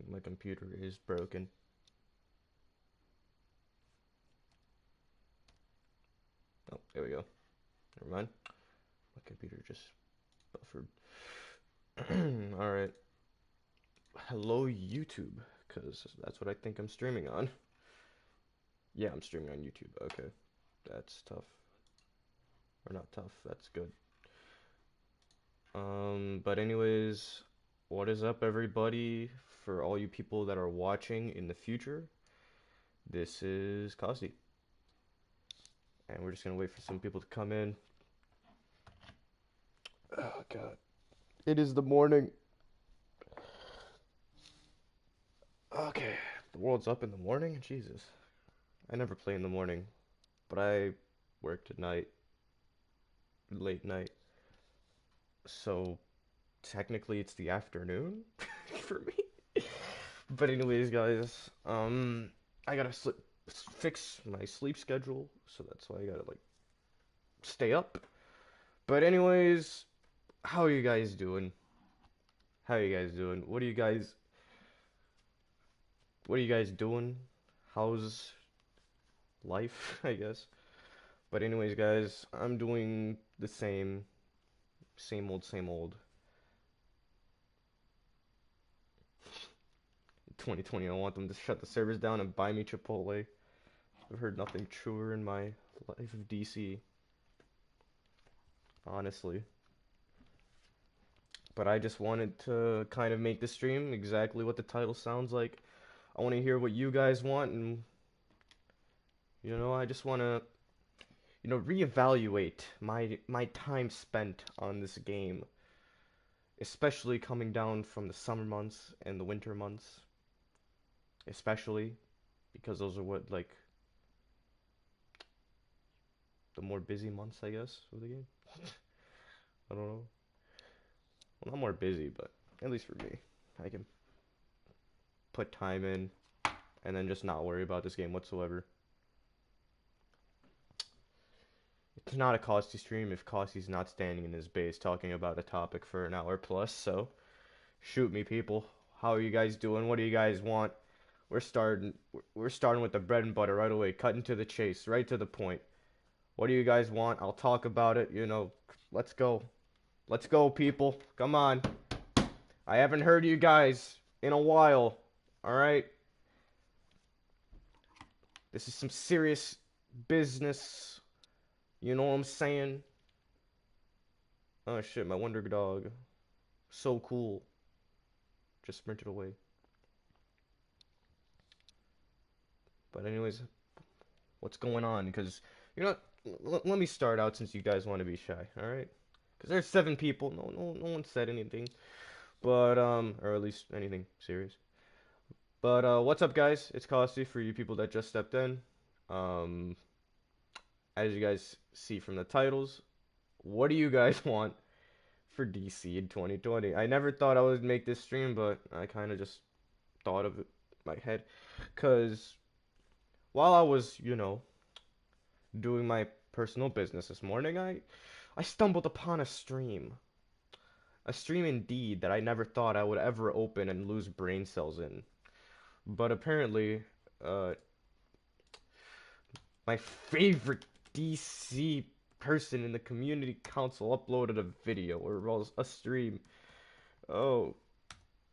My computer is broken. Oh, there we go. Never mind. My computer just buffered. Alright. Hello, YouTube, because that's what I think I'm streaming on. Yeah, I'm streaming on YouTube. Okay. That's tough. Or not tough, that's good. But anyways, what is up, everybody? For all you people that are watching in the future, this is Costy. And we're just gonna wait for some people to come in. Oh, God. It is the morning. Okay. The world's up in the morning? Jesus. I never play in the morning, but I work at night, late night. So technically it's the afternoon for me. But anyways, guys, I gotta fix my sleep schedule, so that's why I gotta like stay up. But anyways, how are you guys doing? How are you guys doing? What are you guys doing? How's life, I guess? But anyways, guys, I'm doing the same old, same old. 2020, I want them to shut the servers down and buy me Chipotle. I've heard nothing truer in my life of DC, honestly. But I just wanted to kind of make the stream exactly what the title sounds like. I want to hear what you guys want, and I just want to, reevaluate my time spent on this game, especially coming down from the summer months and the winter months, especially because those are what like the more busy months, I guess, of the game. I don't know. Well, not more busy, but at least for me, I can put time in and then just not worry about this game whatsoever. It's not a Costy stream if Costy's not standing in his base talking about a topic for an hour plus, so shoot me, people. How are you guys doing? What do you guys want? We're starting with the bread and butter right away, cutting to the chase, right to the point. What do you guys want? I'll talk about it, let's go. Let's go, people. Come on. I haven't heard you guys in a while. Alright? This is some serious business. You know what I'm saying? Oh shit, my Wonder Dog. So cool. Just sprinted away. But anyways, what's going on? Because, let me start out since you guys want to be shy, alright? Because there's 7 people. No one said anything. But, or at least anything serious. But, what's up, guys? It's Costy for you people that just stepped in. Um, as you guys see from the titles, what do you guys want for DC in 2020? I never thought I would make this stream, but I kind of just thought of it in my head. Because while I was, doing my personal business this morning, I stumbled upon a stream. A stream indeed that I never thought I would ever open and lose brain cells in. But apparently, uh, my favorite DC person in the community council uploaded a video or was a stream. Oh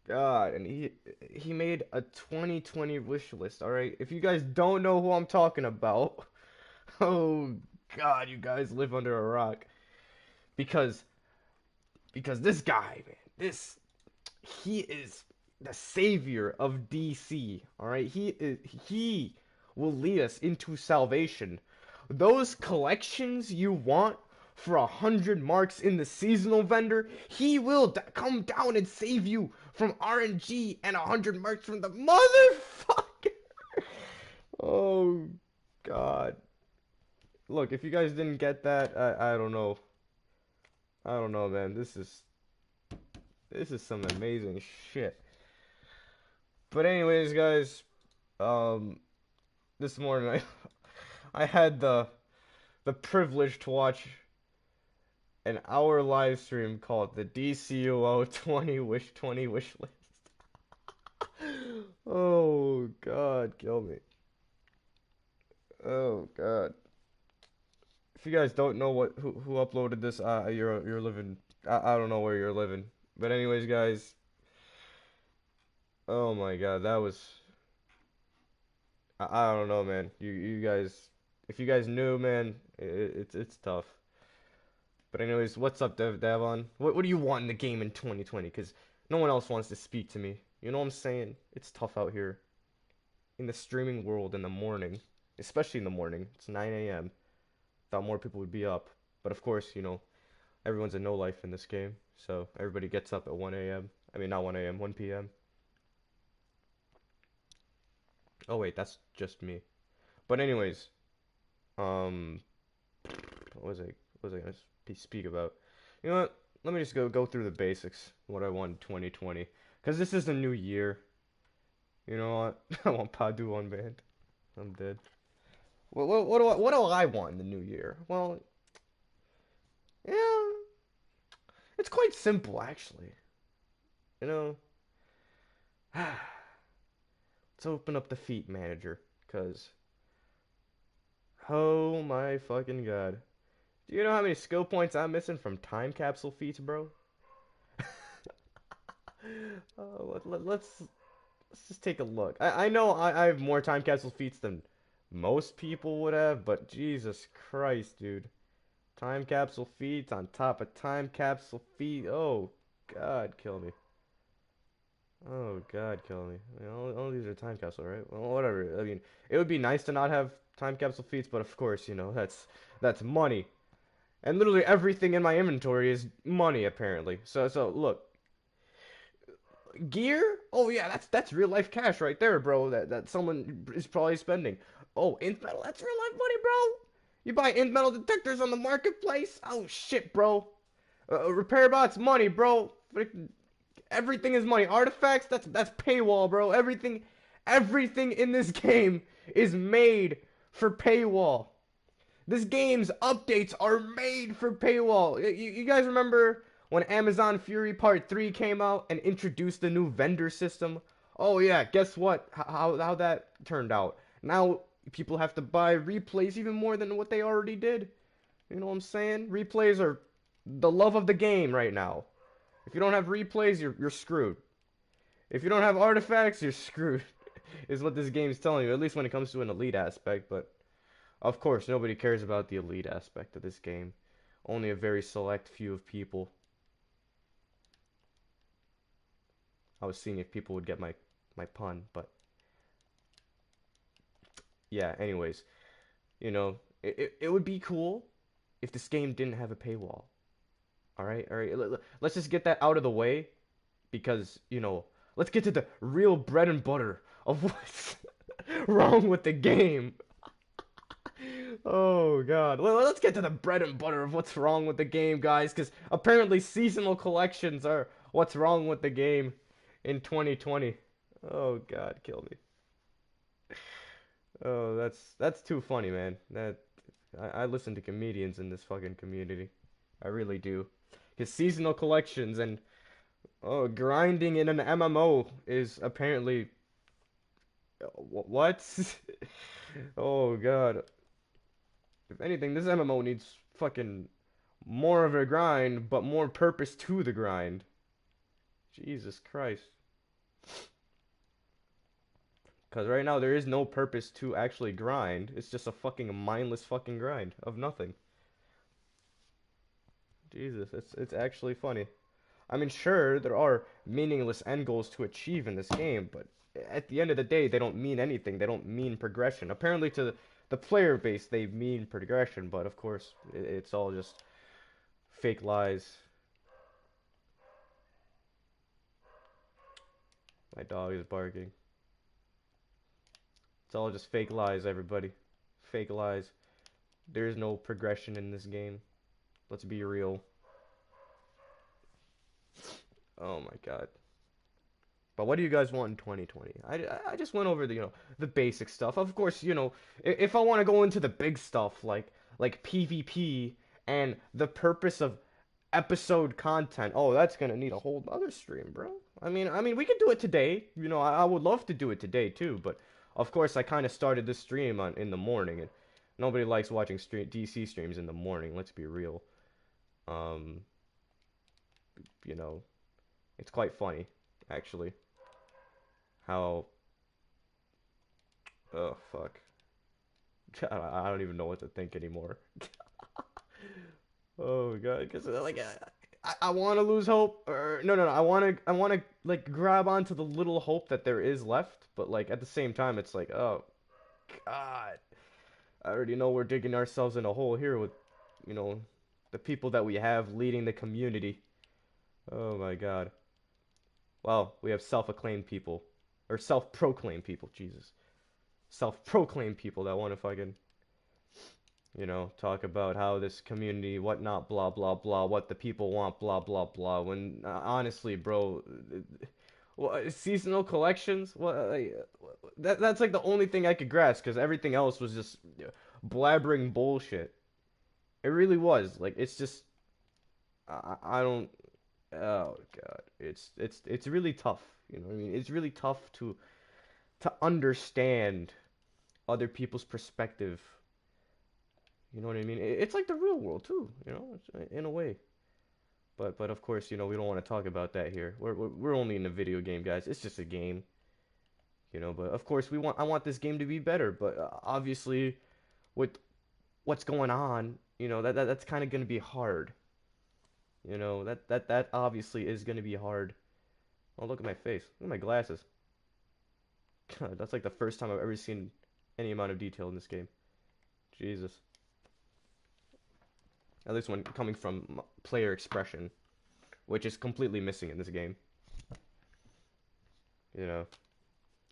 God, and he made a 2020 wish list. All right, if you guys don't know who I'm talking about, oh God, you guys live under a rock because this guy, man, he is the savior of DC. All right, he will lead us into salvation. Those collections you want for 100 marks in the seasonal vendor, he will come down and save you from RNG and 100 marks from the motherfucker. Oh God. Look, if you guys didn't get that, I don't know. I don't know, man. This is some amazing shit. But anyways, guys, um, this morning I had the privilege to watch an hour live stream called the DCUO 20 wish list. Oh God, kill me. Oh God. If you guys don't know who uploaded this, you're living. I don't know where you're living. But anyways, guys. Oh my God, that was. I don't know, man. You guys, if you guys knew, man, it's tough. But anyways, what's up, Davon? What do you want in the game in 2020? Because no one else wants to speak to me. You know what I'm saying? It's tough out here in the streaming world in the morning, especially in the morning. It's 9 a.m. Thought more people would be up, but of course, everyone's a no life in this game, so everybody gets up at 1 a.m. I mean, not 1 a.m., 1 p.m. Oh wait, that's just me. But anyways, um, what was I gonna speak about? You know what? Let me just go through the basics. What I want in 2020, because this is the new year. You know what? I want Padu unbanned. I'm dead. What do I want in the new year? Well, yeah, it's quite simple actually. You know, let's open up the feat manager, cause oh my fucking god. Do you know how many skill points I'm missing from time capsule feats, bro? Let's just take a look. I know I have more time capsule feats than most people would have, but Jesus Christ, dude. Time capsule feats on top of time capsule feet. Oh, God, kill me. Oh, God, kill me. I mean, all these are time capsule, right? Well, whatever. I mean, it would be nice to not have time capsule feats, but of course, that's money. And literally everything in my inventory is money, apparently. So look, gear? Oh yeah, that's real life cash right there, bro. That someone is probably spending. Oh, int metal, that's real life money, bro. You buy int metal detectors on the marketplace? Oh shit, bro. Repair bots, money, bro. Everything is money. Artifacts, that's paywall, bro. Everything in this game is made for paywall. This game's updates are made for paywall. You guys remember when Amazon Fury Part 3 came out and introduced the new vendor system? Oh yeah, guess what? How that turned out. Now people have to buy replays even more than what they already did. You know what I'm saying? Replays are the love of the game right now. If you don't have replays, you're screwed. If you don't have artifacts, you're screwed. Is what this game's telling you, at least when it comes to an elite aspect, but of course, nobody cares about the elite aspect of this game. Only a very select few of people. I was seeing if people would get my pun, but yeah, anyways. It would be cool if this game didn't have a paywall. Alright. Let's just get that out of the way because, let's get to the real bread and butter of what's wrong with the game. Oh God. Well, let's get to the bread and butter of what's wrong with the game, guys, because apparently seasonal collections are what's wrong with the game in 2020. Oh God, kill me. Oh, that's too funny, man. I listen to comedians in this fucking community. I really do. Because seasonal collections and grinding in an MMO is apparently what? Oh God. If anything, this MMO needs fucking more of a grind, but more purpose to the grind. Jesus Christ. Because right now there is no purpose to actually grind. It's just a fucking mindless fucking grind of nothing. Jesus, it's actually funny. I mean, sure, there are meaningless end goals to achieve in this game, but at the end of the day, they don't mean anything. They don't mean progression. Apparently, to the player base, they mean progression, but of course, it's all just fake lies. My dog is barking. It's all just fake lies, everybody. Fake lies. There is no progression in this game. Let's be real. Oh my God. But what do you guys want in 2020? I just went over the basic stuff. Of course, if I want to go into the big stuff like PvP and the purpose of episode content. Oh, that's gonna need a whole other stream, bro. I mean, we could do it today. You know, I would love to do it today too. But of course, I kind of started this stream in the morning, and nobody likes watching DC streams in the morning. Let's be real. Um, you know, it's quite funny, actually. How, oh fuck, I don't even know what to think anymore. Oh god, because like I want to lose hope, or no, I want to like grab onto the little hope that there is left, but like at the same time, it's like, oh god, I already know we're digging ourselves in a hole here with, you know, the people that we have leading the community. Oh my god. Well, we have self-acclaimed people, or self-proclaimed people. Jesus, self-proclaimed people that want to fucking, you know, talk about how this community, whatnot, blah, blah, blah, what the people want, blah, blah, blah. When honestly, bro, seasonal collections, that's like the only thing I could grasp because everything else was just blabbering bullshit. It really was. Like, it's just, I don't, oh God, it's really tough. You know what I mean? It's really tough to understand other people's perspective. You know what I mean? It's like the real world too, you know, in a way. But of course, you know, we don't want to talk about that here. We're only in a video game, guys. It's just a game, you know. But of course, I want this game to be better. But obviously, with what's going on, you know, that's kind of gonna be hard. You know, that obviously is gonna be hard. Oh, look at my face. Look at my glasses. God, that's like the first time I've ever seen any amount of detail in this game. Jesus. At least when coming from player expression, which is completely missing in this game. You know,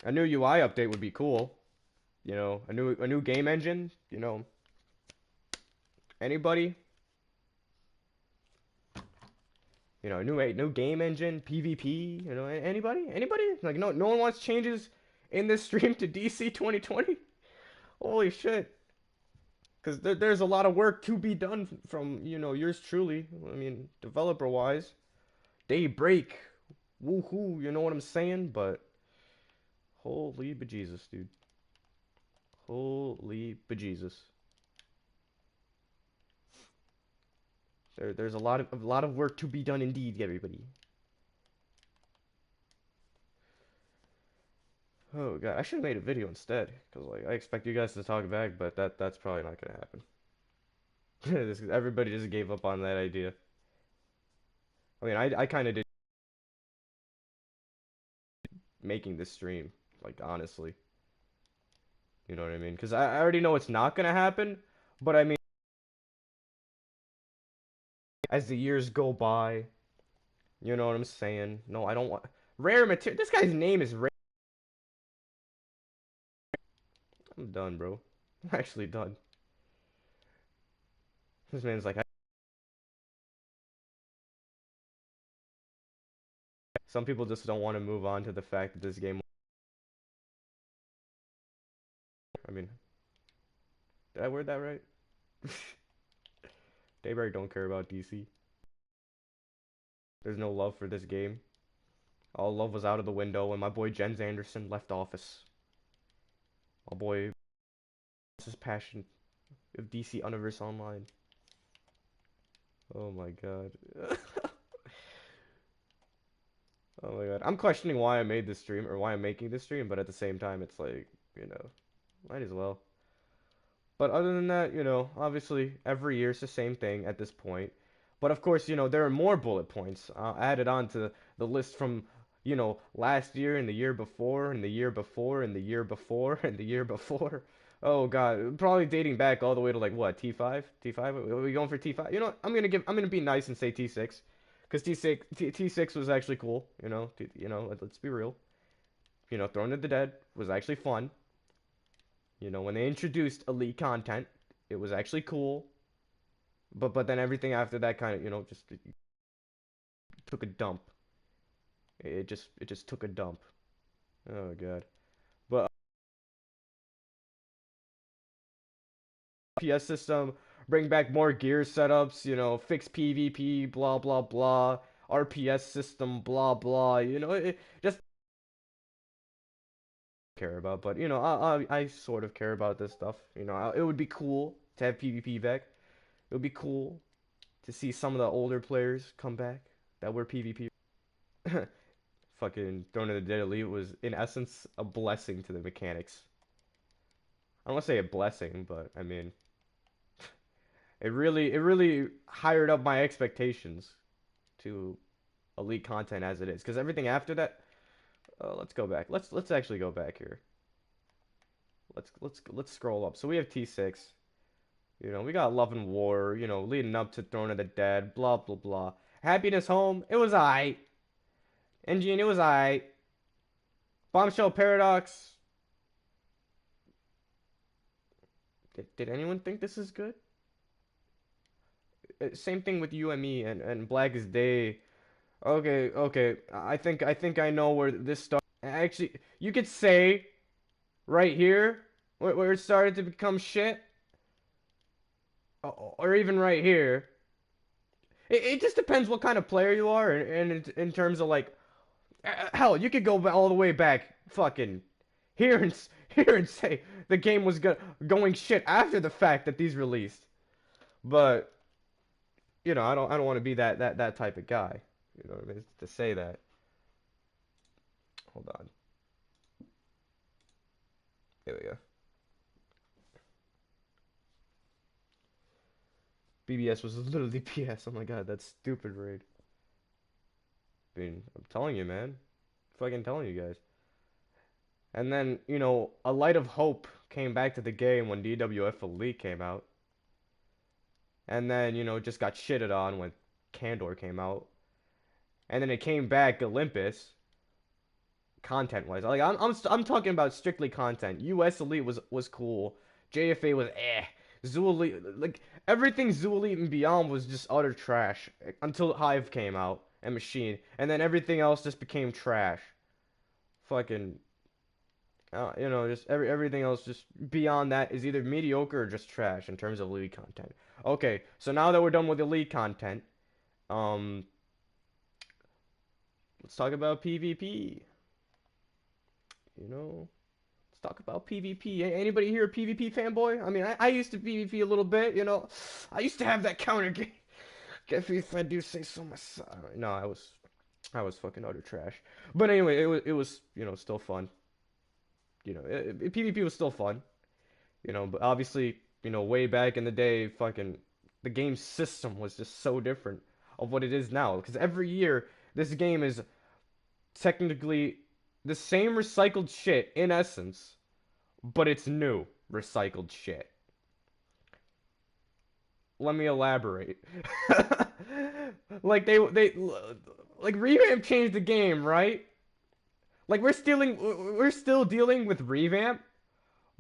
a new UI update would be cool. You know, a new game engine. You know, anybody. You know, a new game engine, PvP. You know, anybody. Like no one wants changes in this stream to DC 2020. Holy shit. Because there's a lot of work to be done from, you know, yours truly. I mean, developer wise. Daybreak. Woohoo, you know what I'm saying? But holy bejesus, dude. Holy bejesus. There's a lot of work to be done indeed, everybody. Oh god, I should have made a video instead, because like I expect you guys to talk back, but that's probably not gonna happen. Everybody just gave up on that idea. I mean, I kind of did making this stream, like honestly. You know what I mean? Because I already know it's not gonna happen, but I mean, as the years go by, you know what I'm saying? No, I don't want rare material. This guy's name is Rare. I'm done, bro. I'm actually done. This man's like, some people just don't want to move on to the fact that this game. I mean, did I word that right? Daybreak don't care about DC. There's no love for this game. All love was out of the window when my boy Jens Anderson left office. My boy, his passion of DC Universe Online. Oh my god. Oh my god. I'm questioning why I made this stream or why I'm making this stream, but at the same time, it's like, you know, might as well. But other than that, you know, obviously every year it's the same thing at this point. But of course, you know, there are more bullet points added on to the list from, you know, last year and the year before and the year before and the year before and the year before. Oh God, probably dating back all the way to like what, T5? T5? Are we going for T5? You know, I'm gonna be nice and say T6, because T6 was actually cool. You know, let's be real. You know, Throne of the Dead was actually fun. You know, when they introduced elite content, it was actually cool. But then everything after that kind of, you know, just took a dump. It just took a dump. Oh god. But PS system bring back more gear setups, you know, fix PvP, blah blah blah, RPS system, blah blah. You know, just care about, but you know, I sort of care about this stuff. You know, it would be cool to have PvP back. It would be cool to see some of the older players come back that were PvP. Fucking Throne of the Dead Elite was in essence a blessing to the mechanics. I don't want to say a blessing, but I mean, it really hired up my expectations to elite content as it is. Because everything after that, let's go back. Let's actually go back here. Let's scroll up. So we have T6. You know, we got Love and War. You know, leading up to Throne of the Dead. Blah blah blah. Happiness Home. It was alright. Engine. It was alright. Bombshell Paradox. Did anyone think this is good? Same thing with UME and Blackest Day. Okay. I think I know where this starts. Actually, you could say right here where it started to become shit, or even right here. It just depends what kind of player you are, and in terms of like, hell, you could go all the way back, fucking here and here and say the game was going shit after the fact that these released. But you know, I don't want to be that type of guy. You know what I mean? To say that. Hold on. There we go. BBS was literally PS. Oh my god, that's stupid raid. I mean, I'm telling you, man. Fucking telling you guys. And then, you know, a light of hope came back to the game when DWF Elite came out. And then, you know, just got shitted on when Candor came out. And then it came back Olympus, content-wise. Like I'm talking about strictly content. US Elite was cool. JFA was eh. Zoo Elite, like everything Zoo Elite and beyond was just utter trash until Hive came out and Machine, and then everything else just became trash. Fucking, you know, just everything else just beyond that is either mediocre or just trash in terms of elite content. Okay, so now that we're done with elite content, um, let's talk about PvP. You know, let's talk about PvP. Anybody here a PvP fanboy? I mean, I used to PvP a little bit, you know. I used to have that counter game. If I do say so myself. No, I was fucking utter trash. But anyway, it was you know still fun. You know, PvP was still fun. You know, but obviously, you know, way back in the day, fucking the game system was just so different of what it is now. Because every year, this game is technically the same recycled shit in essence, but it's new recycled shit. Let me elaborate. Like they like revamp changed the game, right? Like we're still dealing with revamp,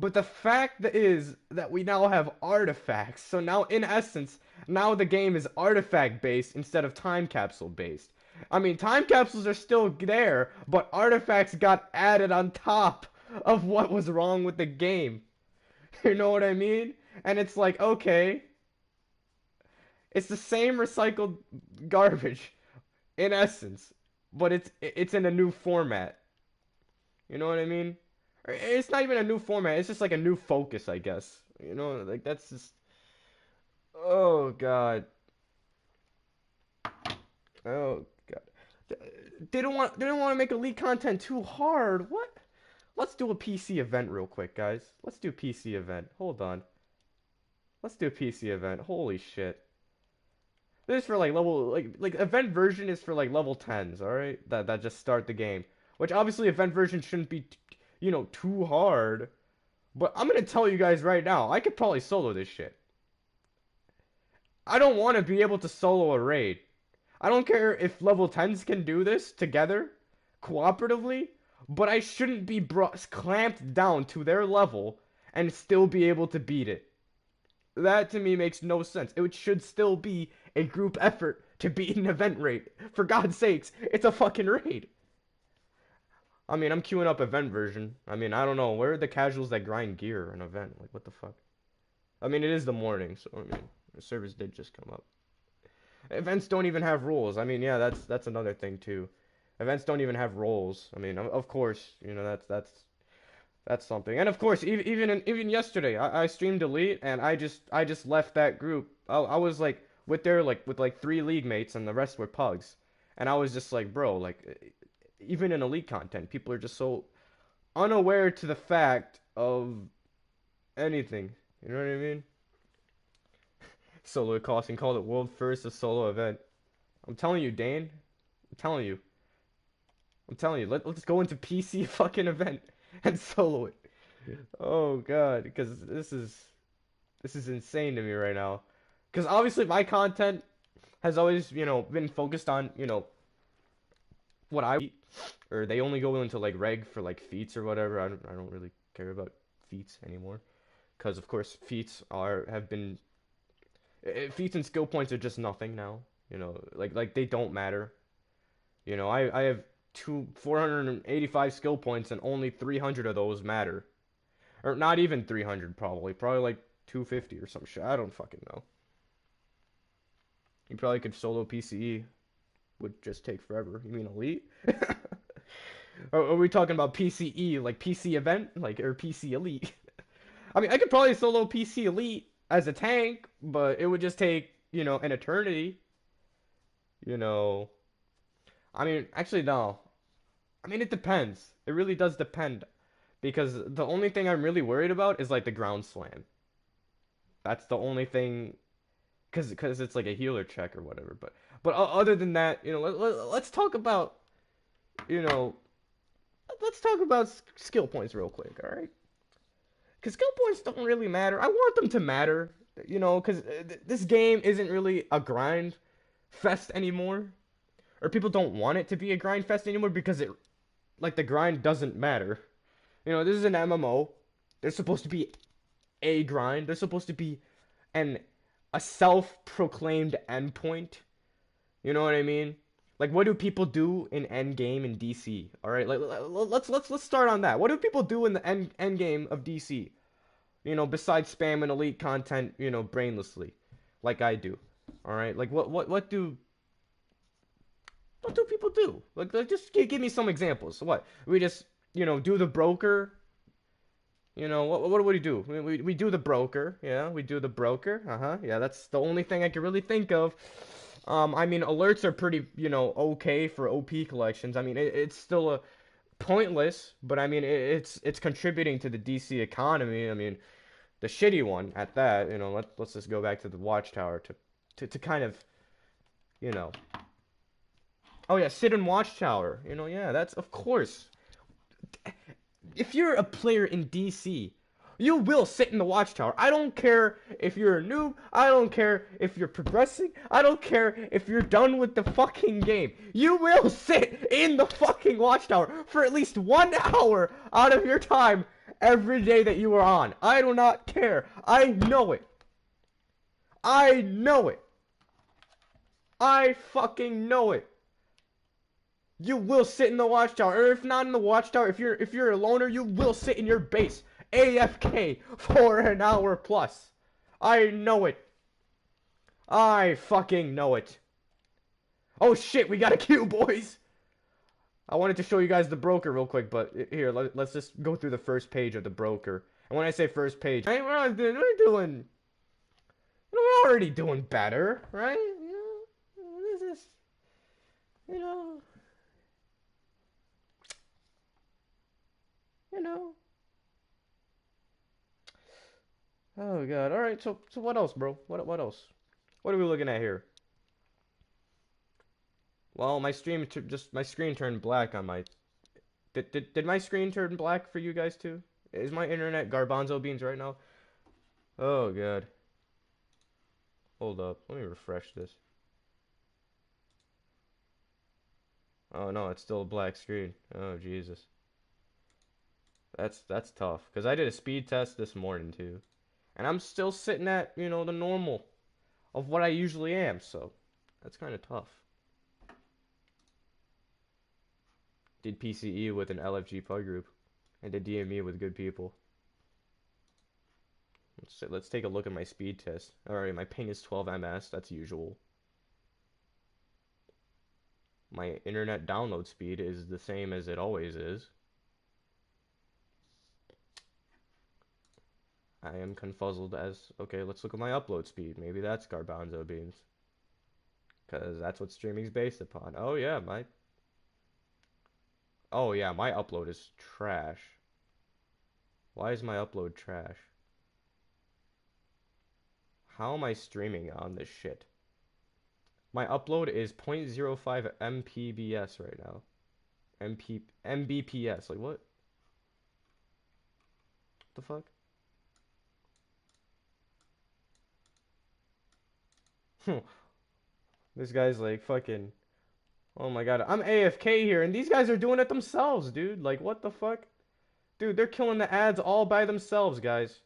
but the fact that is that we now have artifacts. So now in essence, now the game is artifact based instead of time capsule based. I mean, time capsules are still there, but artifacts got added on top of what was wrong with the game. You know what I mean? And it's like, okay, it's the same recycled garbage in essence, but it's in a new format. You know what I mean? It's not even a new format. It's just like a new focus, I guess. You know, like that's just. Oh God. Oh God. They don't want to make elite content too hard. What? Let's do a PC event real quick, guys. Let's do PC event. Hold on. Let's do a PC event. Holy shit. This is for like level like event version is for like level 10s, all right? That just start the game. Which obviously event version shouldn't be you know, too hard. But I'm gonna tell you guys right now, I could probably solo this shit. I don't want to be able to solo a raid. I don't care if level 10s can do this together, cooperatively, but I shouldn't be clamped down to their level and still be able to beat it. That to me makes no sense. It should still be a group effort to beat an event raid. For God's sakes, it's a fucking raid. I mean, I'm queuing up event version. I mean, I don't know. Where are the casuals that grind gear an event? Like, what the fuck? I mean, it is the morning, so I mean, the servers did just come up. Events don't even have rules. I mean, yeah, that's another thing too. Events don't even have roles. I mean, of course, you know that's something. And of course, even yesterday, I streamed Elite, and I just left that group. I was like with like 3 league mates, and the rest were pugs, and I was just like, bro, like even in Elite content, people are just so unaware to the fact of anything. You know what I mean? Solo costing called it world first a solo event. I'm telling you, Dane. I'm telling you. I'm telling you. Let's go into PC fucking event and solo it. Oh god, because this is insane to me right now. Because obviously my content has always, been focused on, what I eat, or they only go into like reg for like feats or whatever. I don't really care about feats anymore, because of course feats have been feats and skill points are just nothing now. Like they don't matter. I have 485 skill points and only 300 of those matter. Or not even 300 probably. Probably like 250 or some shit. I don't fucking know. You probably could solo PCE. Would just take forever. You mean Elite? Are we talking about PCE, like PC event? Like, or PC Elite? I mean, I could probably solo PC Elite as a tank, but it would just take, an eternity. You know. I mean, actually, no. I mean, it depends. It really does depend. Because the only thing I'm really worried about is like the ground slam. That's the only thing, because it's like a healer check or whatever. But other than that, let's talk about you know let's talk about skill points real quick, all right? Because skill points don't really matter. I want them to matter, because this game isn't really a grind fest anymore, or people don't want it to be a grind fest anymore because the grind doesn't matter. This is an MMO. There's supposed to be a grind. There's supposed to be an a self-proclaimed endpoint. You know what I mean? Like, what do people do in end game in DC? All right, like let's start on that. What do people do in the end game of DC? Besides spam and elite content, brainlessly, like I do. All right, like what do people do? Like just give me some examples. What we just do the broker. What do we do? We do the broker. Yeah, we do the broker. Yeah, that's the only thing I can really think of. I mean, alerts are pretty, okay for OP collections. I mean, it's still pointless, but I mean, it's contributing to the DC economy. I mean, the shitty one at that. Let's just go back to the Watchtower to kind of, you know. Oh yeah, sit in Watchtower. Yeah, that's of course. If you're a player in DC, you will sit in the Watchtower. I don't care if you're a noob. I don't care if you're progressing. I don't care if you're done with the fucking game. You will sit in the fucking Watchtower for at least 1 hour out of your time every day that you are on. I do not care. I know it. I know it. I fucking know it. You will sit in the Watchtower, or if not in the Watchtower, if you're a loner, you will sit in your base, AFK, for an hour plus. I know it. I fucking know it. Oh shit, we got a queue, boys. I wanted to show you guys the broker real quick, but here, let's just go through the first page of the broker. And when I say first page, we're already doing better, right? This is, you know. You know. Oh god. All right. So what else, bro? What else? What are we looking at here? Well, my screen turned black on my. Did my screen turn black for you guys too? Is my internet garbanzo beans right now? Oh god. Hold up. Let me refresh this. Oh no, it's still a black screen. Oh Jesus. That's tough. Cause I did a speed test this morning too. And I'm still sitting at, the normal of what I usually am, so that's kind of tough. Did PCE with an LFG pug group, and did DME with good people. So let's take a look at my speed test. Alright, my ping is 12 ms. That's usual. My internet download speed is the same as it always is. I am confuzzled as... Okay, let's look at my upload speed. Maybe that's garbanzo beans. Because that's what streaming's based upon. Oh yeah, my... Oh yeah, my upload is trash. Why is my upload trash? How am I streaming on this shit? My upload is 0.05 Mbps right now. Mbps, like what? What the fuck? This guy's like fucking... Oh my god, I'm AFK here and these guys are doing it themselves, dude. Like what the fuck? Dude, they're killing the ads all by themselves, guys.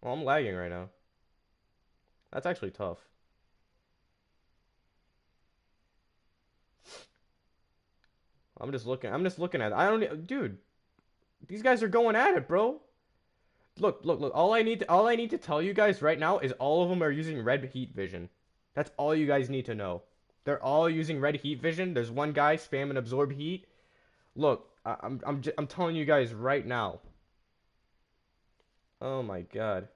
Well, I'm lagging right now. That's actually tough. I'm just looking at it. I don't, dude. These guys are going at it, bro. Look. All I need to tell you guys right now is all of them are using red heat vision. That's all you guys need to know. They're all using red heat vision. There's one guy spamming absorb heat. Look, I'm telling you guys right now. Oh my god.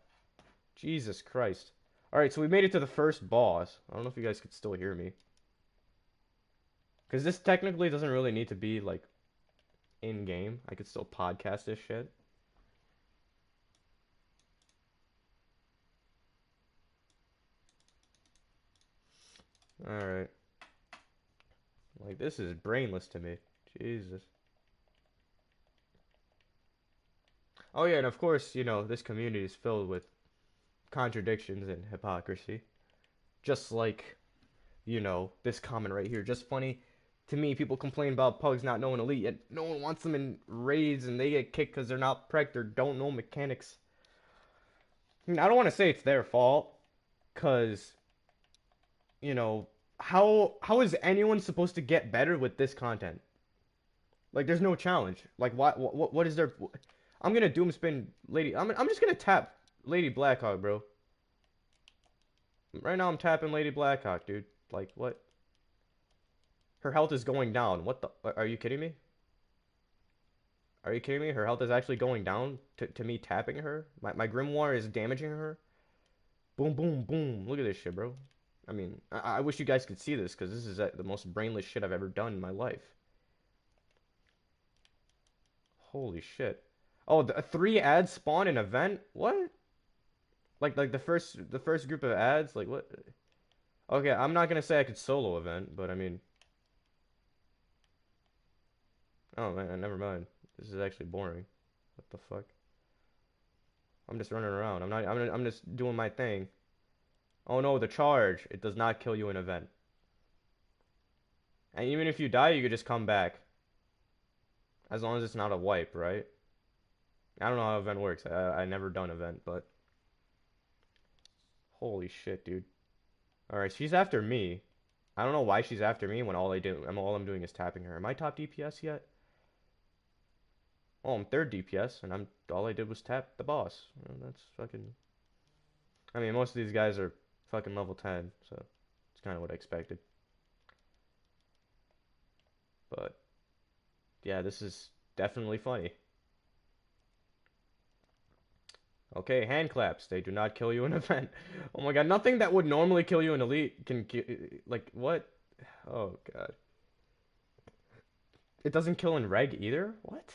Jesus Christ. All right, so we made it to the first boss. I don't know if you guys could still hear me. Because this technically doesn't really need to be, like, in-game. I could still podcast this shit. Alright. Like, this is brainless to me. Jesus. Oh yeah, and of course, you know, this community is filled with contradictions and hypocrisy. Just like, you know, this comment right here. Just funny to me, people complain about pugs not knowing elite, yet no one wants them in raids and they get kicked because they're not prepped or don't know mechanics. I mean, I don't want to say it's their fault, because, you know, how is anyone supposed to get better with this content? Like, there's no challenge. Like, what is there? I'm gonna doom spin Lady. I'm just gonna tap Lady Blackhawk, bro. Right now I'm tapping Lady Blackhawk, dude. Like, what? Her health is going down. What the? Are you kidding me? Are you kidding me? Her health is actually going down to me tapping her? My Grimoire is damaging her? Boom, boom, boom. Look at this shit, bro. I mean, I wish you guys could see this, because this is the most brainless shit I've ever done in my life. Holy shit. Oh, the 3 ads spawn an event? What? Like the first group of ads? Like, what? Okay, I'm not gonna say I could solo event, but I mean... Oh, man, never mind. This is actually boring. What the fuck? I'm just running around. I'm just doing my thing. Oh no, the charge. It does not kill you in event. And even if you die, you could just come back. As long as it's not a wipe, right? I don't know how event works. I never done event, but... Holy shit, dude. Alright, she's after me. I don't know why she's after me when all I'm doing is tapping her. Am I top DPS yet? Oh, I'm 3rd DPS, and all I did was tap the boss. Well, that's fucking... I mean, most of these guys are fucking level 10, so it's kind of what I expected. But, yeah, this is definitely funny. Okay, hand claps. They do not kill you in event. Oh my god, nothing that would normally kill you in elite can kill... Like, what? Oh god. It doesn't kill in reg either? What?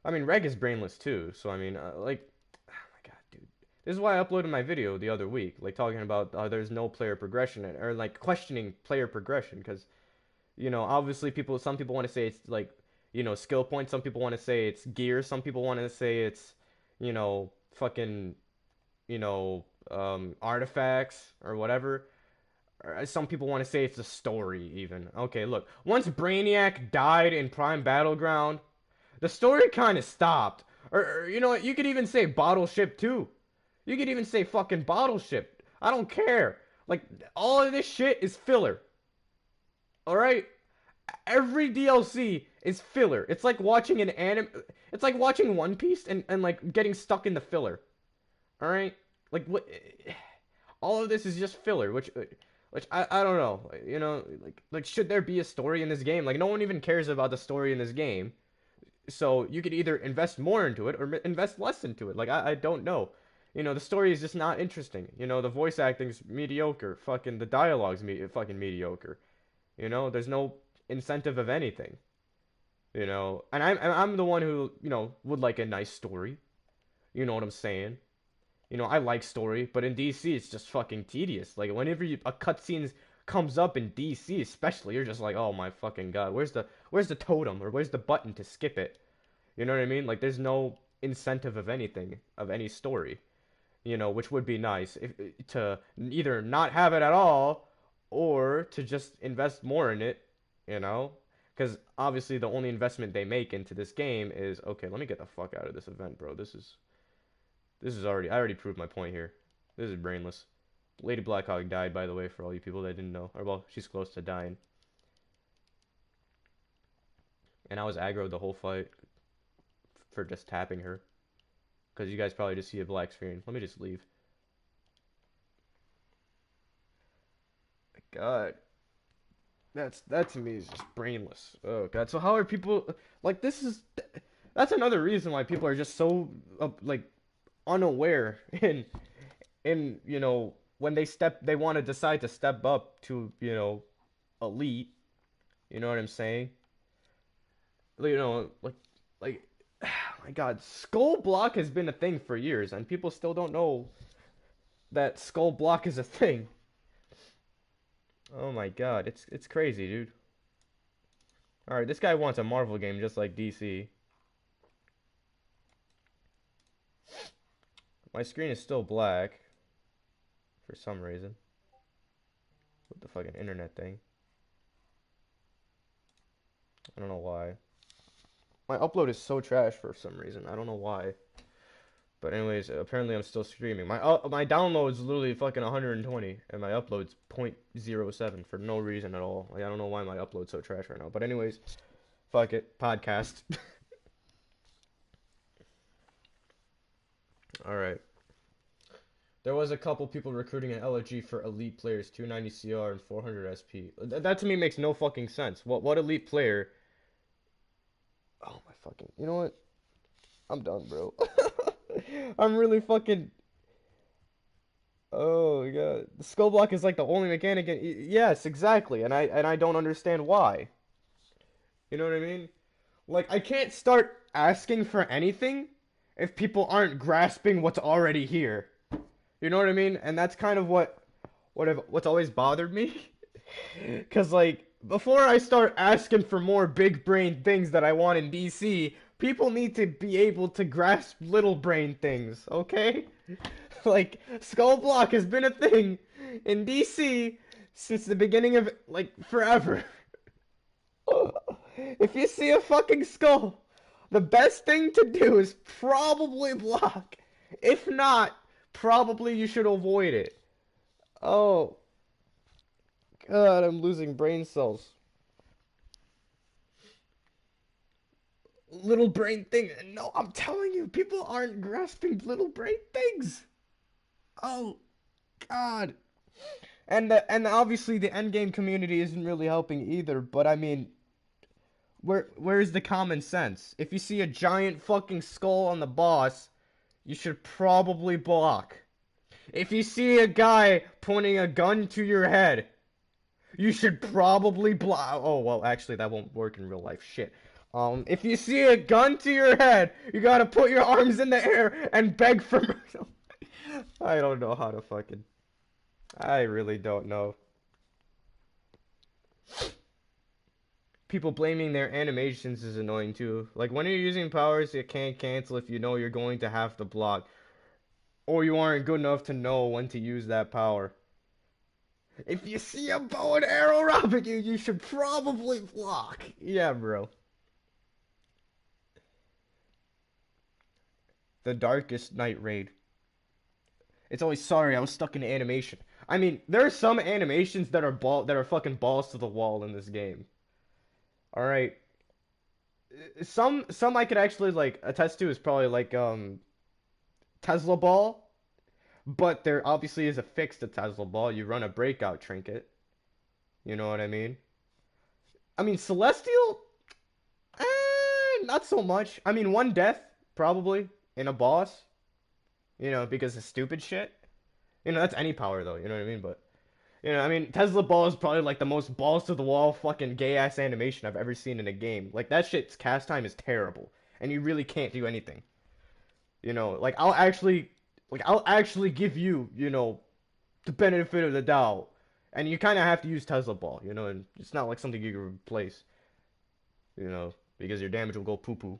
I mean, reg is brainless too, so I mean, like... Oh my god, dude. This is why I uploaded my video the other week, like, talking about there's no player progression, or, like, questioning player progression, because, you know, obviously some people want to say it's, like, you know, skill points, some people want to say it's gear, some people want to say it's, you know, fucking, you know, artifacts, or whatever. Or some people want to say it's the story, even. Okay, look, once Brainiac died in Prime Battleground, the story kind of stopped. Or, you know what, you could even say Bottle Ship too. You could even say fucking Bottle Ship. I don't care. Like, all of this shit is filler. Alright? Every DLC is filler. It's like watching an anime. It's like watching One Piece and like getting stuck in the filler. All right, like what? All of this is just filler, which I don't know. You know, like should there be a story in this game? Like no one even cares about the story in this game. So you could either invest more into it or invest less into it. Like I don't know. You know, the story is just not interesting. You know, the voice acting's mediocre. Fucking the dialogue's fucking mediocre. You know, there's no incentive of anything. You know, and I'm the one who, you know, would like a nice story. You know what I'm saying? You know, I like story, but in DC it's just fucking tedious. Like whenever a cutscene comes up in DC, especially, you're just like, oh my fucking god, where's the totem or where's the button to skip it? You know what I mean? Like there's no incentive of anything of any story. You know, which would be nice if to either not have it at all or to just invest more in it. You know, because obviously the only investment they make into this game is okay. Let me get the fuck out of this event, bro. This is already I already proved my point here. This is brainless. Lady Blackhawk died, by the way, for all you people that didn't know. Or well, she's close to dying. And I was aggroed the whole fight for just tapping her. Because you guys probably just see a black screen. Let me just leave. God. That to me is just brainless. Oh god. So how are people like that's another reason why people are just so like unaware in you know when they want to decide to step up to, you know, elite, you know what I'm saying? You know, like my god, skull block has been a thing for years and people still don't know that skull block is a thing. Oh my god, it's crazy, dude. All right, this guy wants a Marvel game just like DC. My screen is still black for some reason. With the fucking internet thing. I don't know why. My upload is so trash for some reason. I don't know why. But anyways, apparently I'm still streaming. My download is literally fucking 120 and my upload's 0.07 for no reason at all. Like I don't know why my upload's so trash right now. But anyways, fuck it. Podcast. All right. There was a couple people recruiting an LG for elite players, 290 CR and 400 SP. That to me makes no fucking sense. What elite player? Oh my fucking. You know what? I'm done, bro. I'm really fucking. Oh my god. The skull block is like the only mechanic yes, exactly. And I don't understand why. You know what I mean? Like I can't start asking for anything if people aren't grasping what's already here. You know what I mean? And that's kind of what's always bothered me. Cause like before I start asking for more big brain things that I want in DC, people need to be able to grasp little brain things, okay? Like Skull Block has been a thing in DC since the beginning of like forever. If you see a fucking skull, the best thing to do is probably block. If not, probably you should avoid it. Oh, God, I'm losing brain cells. Little brain thing. No, I'm telling you, people aren't grasping little brain things. Oh, God. And obviously the endgame community isn't really helping either, but I mean, where's the common sense? If you see a giant fucking skull on the boss, you should probably block. If you see a guy pointing a gun to your head, you should probably block. Oh, well, actually, that won't work in real life. Shit. If you see a gun to your head, you gotta put your arms in the air and beg for mercy. I don't know how to fucking. I really don't know. People blaming their animations is annoying too. Like when you're using powers, you can't cancel if you know you're going to have to block. Or you aren't good enough to know when to use that power. If you see a bow and arrow robbing you, you should probably block. Yeah, bro. The Darkest Night Raid. It's always sorry, I was stuck in animation. I mean, there are some animations that are fucking balls to the wall in this game. Alright. some I could actually like attest to is probably like Tesla ball, but there obviously is a fix to Tesla ball. You run a breakout trinket. You know what I mean? I mean Celestial, not so much. I mean one death probably in a boss. Because of stupid shit. That's any power though. You know what I mean? But I mean Tesla ball is probably like the most balls to the wall fucking gay ass animation I've ever seen in a game. Like that shit's cast time is terrible, and you really can't do anything. Like I'll actually give you, the benefit of the doubt. And you kind of have to use Tesla Ball, and it's not like something you can replace, because your damage will go poo poo.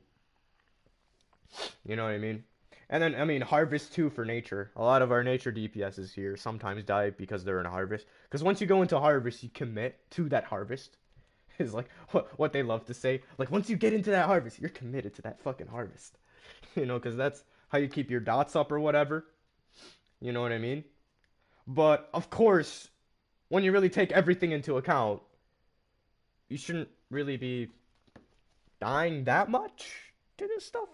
You know what I mean? And then, I mean, Harvest too for nature. A lot of our nature DPSs here sometimes die because they're in a Harvest. Because once you go into Harvest, you commit to that Harvest. Is like what they love to say. Like, once you get into that Harvest, you're committed to that fucking Harvest. Because that's how you keep your dots up or whatever. You know what I mean? But, of course, when you really take everything into account, you shouldn't really be dying that much to this stuff.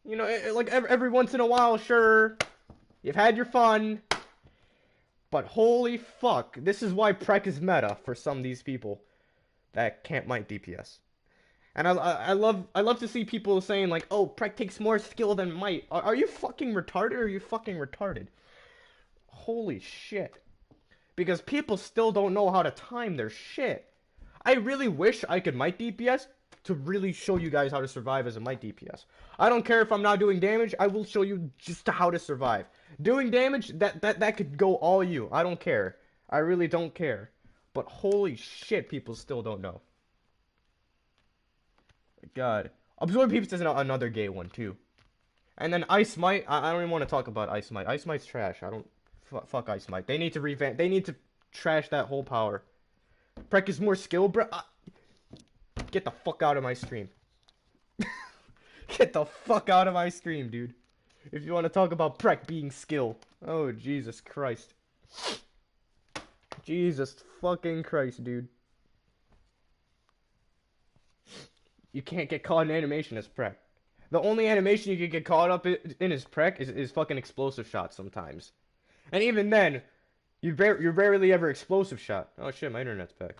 Like every once in a while, sure, you've had your fun, but holy fuck, this is why Prec is meta for some of these people that can't might DPS. And I love to see people saying like, oh, Prec takes more skill than might. Are you fucking retarded or are you fucking retarded? Holy shit. Because people still don't know how to time their shit. I really wish I could might DPS to really show you guys how to survive as a might DPS. I don't care if I'm not doing damage, I will show you just how to survive. Doing damage, that could go all you. I don't care. I really don't care. But holy shit, people still don't know. God. Absorb Peeps is another gay one, too. And then Ice Might, I don't even want to talk about Ice Might. Ice Might's trash. I don't... Fuck Ice Might. They need to revamp... They need to trash that whole power. Prec is more skill, bro. Get the fuck out of my stream. Get the fuck out of my stream, dude. If you want to talk about Prec being skill. Oh, Jesus Christ. Jesus fucking Christ, dude. You can't get caught in animation as Prec. The only animation you can get caught up in as Prec is fucking explosive shots sometimes. And even then, you're rarely ever explosive shot. Oh shit, my internet's back.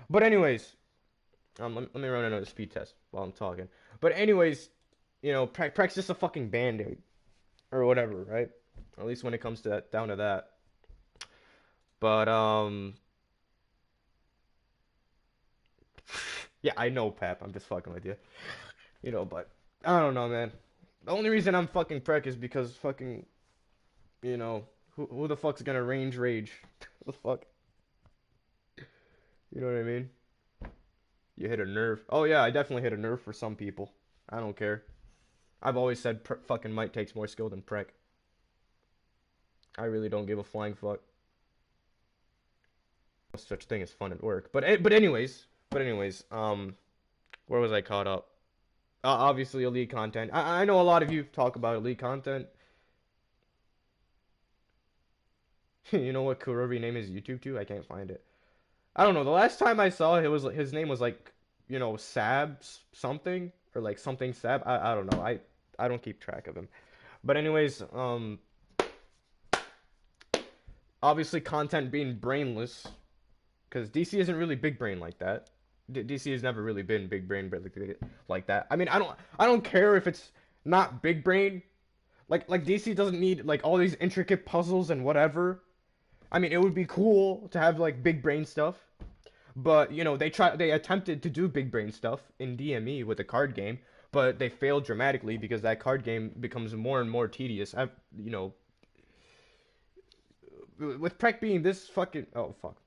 But anyways, let me run another speed test while I'm talking. But anyways, Prec's just a fucking band-aid. Or whatever, right? At least when it comes to that, down to that. But, yeah, I know, Pap. I'm just fucking with you. But I don't know, man. The only reason I'm fucking Prec is because fucking, who the fuck's gonna range rage? What the fuck? You know what I mean? You hit a nerve. Oh yeah, I definitely hit a nerve for some people. I don't care. I've always said fucking might takes more skill than Prec. I really don't give a flying fuck. No such thing as fun at work. But anyways, where was I caught up? Obviously elite content. I know a lot of you talk about elite content. You know what Kurobi name his YouTube to? I can't find it. I don't know. The last time I saw it, was his name was like, Sab something or like something Sab. I don't know. I don't keep track of him. But anyways, obviously content being brainless, because DC isn't really big brain like that. DC has never really been big brain like that. I mean, I don't care if it's not big brain. Like DC doesn't need like all these intricate puzzles and whatever. I mean, it would be cool to have like big brain stuff, but they attempted to do big brain stuff in DME with the card game, but they failed dramatically because that card game becomes more and more tedious. With Prec being this fucking fuck,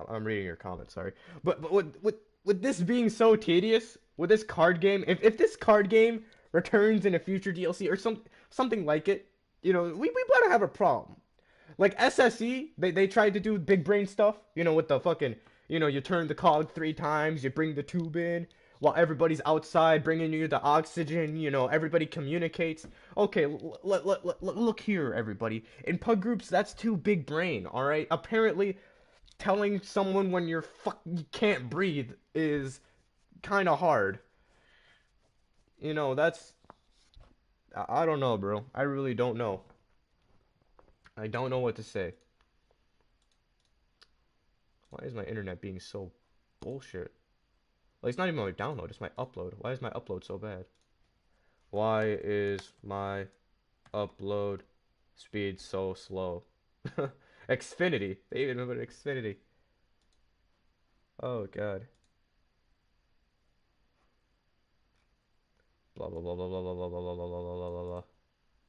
I'm reading your comments, sorry, but with this being so tedious with this card game, if this card game returns in a future DLC or something like it, we better have a problem. Like SSE, they tried to do big brain stuff, with the fucking, you turn the cog 3 times, you bring the tube in, while everybody's outside bringing you the oxygen, everybody communicates. Okay, look here, everybody. In pug groups, that's too big brain, alright? Apparently, telling someone when you can't breathe is kind of hard. You know, that's I don't know, bro. I really don't know. I don't know what to say. Why is my internet being so bullshit? Like, it's not even my download, it's my upload. Why is my upload so bad? Why is my upload speed so slow? Xfinity. They even have an Xfinity. Oh god. Blah blah blah blah blah blah blah blah blah blah blah blah blah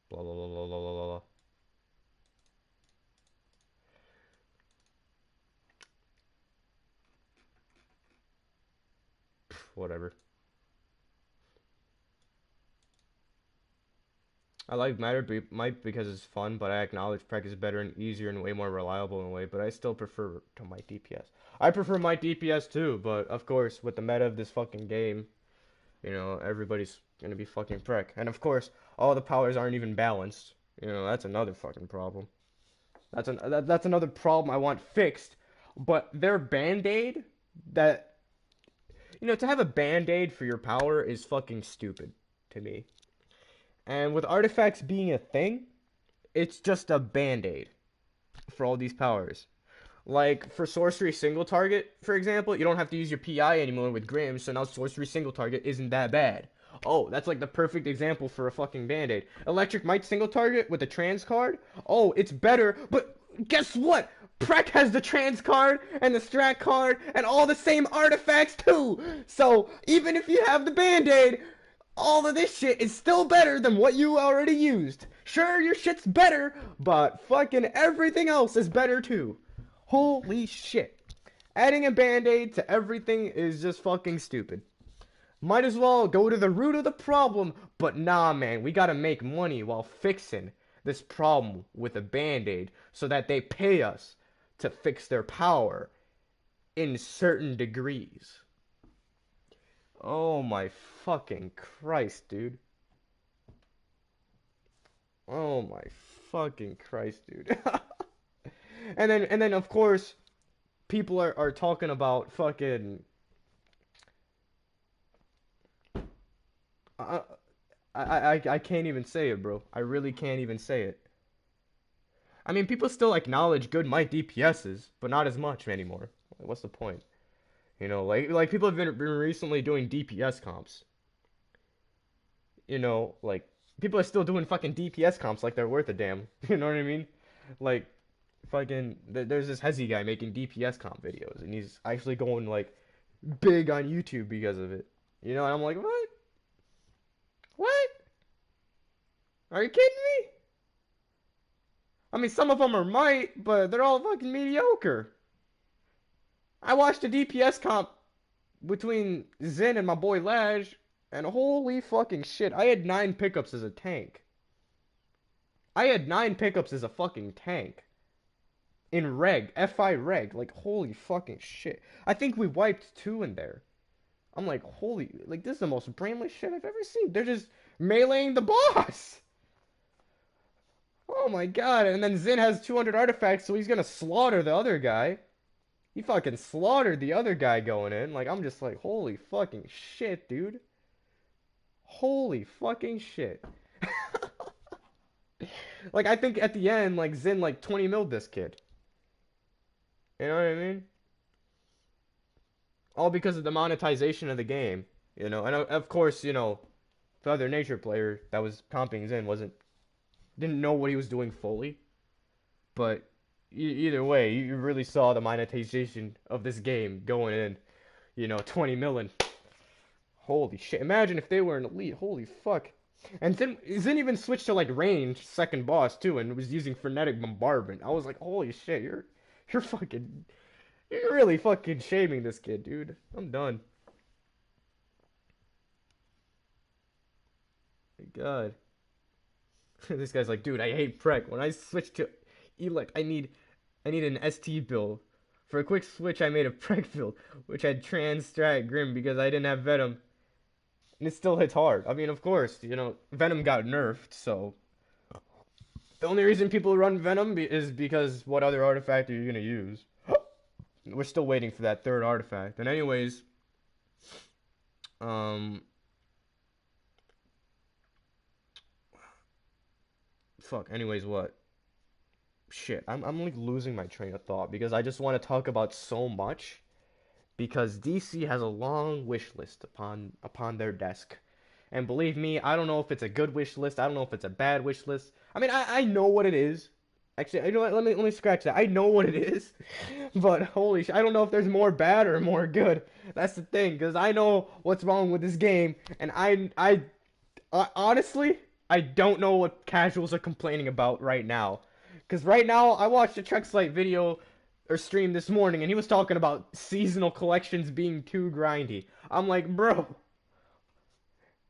blah blah blah blah blah blah blah. Whatever. I like Might because it's fun, but I acknowledge Prec is better and easier and way more reliable in a way, but I still prefer to my DPS. I prefer my DPS too, but of course, with the meta of this fucking game, you know, everybody's gonna be fucking Prec. And of course, all the powers aren't even balanced. You know, that's another fucking problem. That's another problem I want fixed. But their band-aid, that, you know, to have a band-aid for your power is fucking stupid to me. And with artifacts being a thing, it's just a band-aid for all these powers. Like, for sorcery single target, for example, you don't have to use your PI anymore with Grim, so now sorcery single target isn't that bad. Oh, that's like the perfect example for a fucking band-aid. Electric Might single target with the trans card? Oh, it's better, but guess what? Prec has the trans card and the strat card and all the same artifacts too! So, even if you have the band-aid, all of this shit is still better than what you already used. Sure, your shit's better, but fucking everything else is better too. Holy shit. Adding a band-aid to everything is just fucking stupid. Might as well go to the root of the problem, but nah, man, we gotta make money while fixing this problem with a band-aid so that they pay us to fix their power in certain degrees. Oh my fucking Christ, dude. Oh my fucking Christ, dude. And then of course people are talking about fucking I, I can't even say it, bro. I really can't even say it. I mean, people still acknowledge good might DPSs, but not as much anymore. What's the point? You know, like people have been recently doing DPS comps. You know, like people are still doing fucking DPS comps like they're worth a damn. You know what I mean? Like fucking there's this Hezzy guy making DPS comp videos, and he's actually going like big on YouTube because of it. You know, and I'm like, what? What? Are you kidding me? I mean, some of them are might, but they're all fucking mediocre. I watched a DPS comp between Zen and my boy Laj, and holy fucking shit, I had 9 pickups as a tank. I had 9 pickups as a fucking tank. In reg, FI reg, like holy fucking shit. I think we wiped 2 in there. I'm like, holy, like this is the most brainless shit I've ever seen. They're just meleeing the boss. Oh my god, and then Zin has 200 artifacts, so he's gonna slaughter the other guy. He fucking slaughtered the other guy going in. Like, I'm just like, holy fucking shit, dude. Holy fucking shit. Like, I think at the end, like, Zin, like, 20 milled this kid. You know what I mean? All because of the monetization of the game. You know, and of course, you know, the other nature player that was comping Zin didn't know what he was doing fully. But either way, you really saw the monetization of this game going in, you know, 20 million. Holy shit. Imagine if they were an elite. Holy fuck. And then Zin even switched to like range second boss too and was using frenetic bombardment. I was like, holy shit, you're fucking you're really fucking shaming this kid, dude. I'm done. My God. This guy's like, dude, I hate Prec. When I switched to Elect, I need an ST build. For a quick switch, I made a Prec build, which had Trans Strat Grim because I didn't have Venom. And it still hits hard. I mean, of course, you know, Venom got nerfed, so the only reason people run Venom is because what other artifact are you gonna use? We're still waiting for that third artifact. And anyways, Um, fuck. Anyways, what? Shit, I'm like losing my train of thought because I just want to talk about so much because DC has a long wish list upon their desk. And believe me, I don't know if it's a good wish list. I don't know if it's a bad wish list. I mean, I know what it is. Actually, you know what? Let me scratch that. I know what it is, but holy I don't know if there's more bad or more good. That's the thing, because I know what's wrong with this game, and honestly, I don't know what casuals are complaining about right now. Because right now, I watched a Trexlite video or stream this morning, and he was talking about seasonal collections being too grindy. I'm like, bro,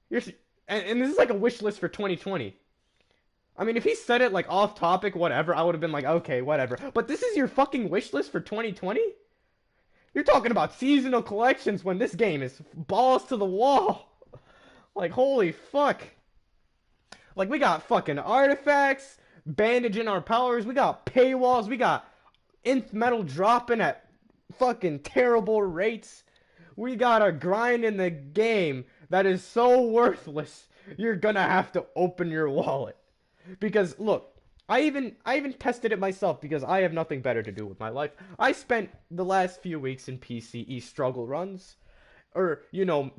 you're and this is like a wish list for 2020. I mean, if he said it like off topic, whatever, I would have been like, okay, whatever. But this is your fucking wish list for 2020? You're talking about seasonal collections when this game is balls to the wall. Like, holy fuck. Like, we got fucking artifacts, bandaging our powers, we got paywalls, we got nth metal dropping at fucking terrible rates. We got a grind in the game that is so worthless, you're gonna have to open your wallet. Because, look, I even tested it myself because I have nothing better to do with my life. I spent the last few weeks in PCE struggle runs, or,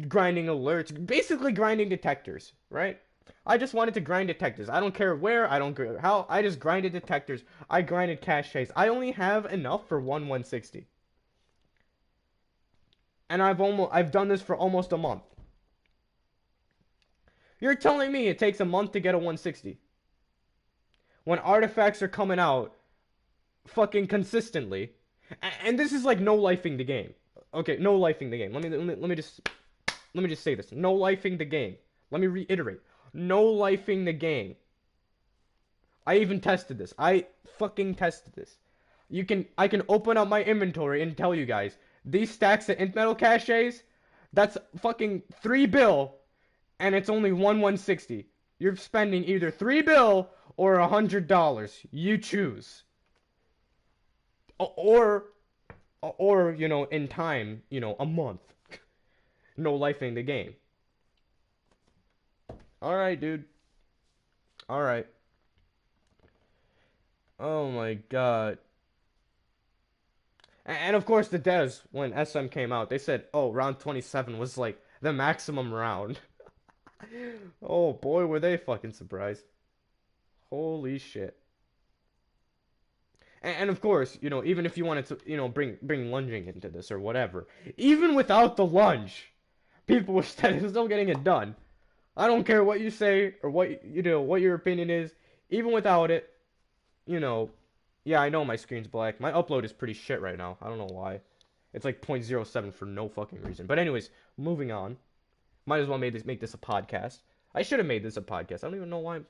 grinding alerts, basically grinding detectors, right? I just wanted to grind detectors. I don't care where, I don't care how, I just grinded detectors. I grinded caches. I only have enough for 160. And I've done this for almost a month. You're telling me it takes a month to get a 160? When artifacts are coming out fucking consistently, and this is like no lifing the game. Okay, no lifing the game. Let me just say this. No lifing the game. Let me reiterate. No lifing the game. I even tested this. I fucking tested this. I can open up my inventory and tell you guys, these stacks of int metal caches, that's fucking 3 bill, and it's only 160. You're spending either 3 bill or $100. You choose. Or, in time, a month. No lifing the game. Alright, dude. Alright. Oh my god. And of course, the devs, when SM came out, they said, oh, round 27 was like the maximum round. Oh boy, were they fucking surprised. Holy shit. And of course, even if you wanted to, bring lunging into this or whatever, even without the lunge, people were still getting it done. I don't care what you say or what your opinion is. Even without it, yeah, I know my screen's black. My upload is pretty shit right now. I don't know why. It's like 0.07 for no fucking reason. But anyways, moving on. Might as well make this a podcast. I should have made this a podcast. I don't even know why.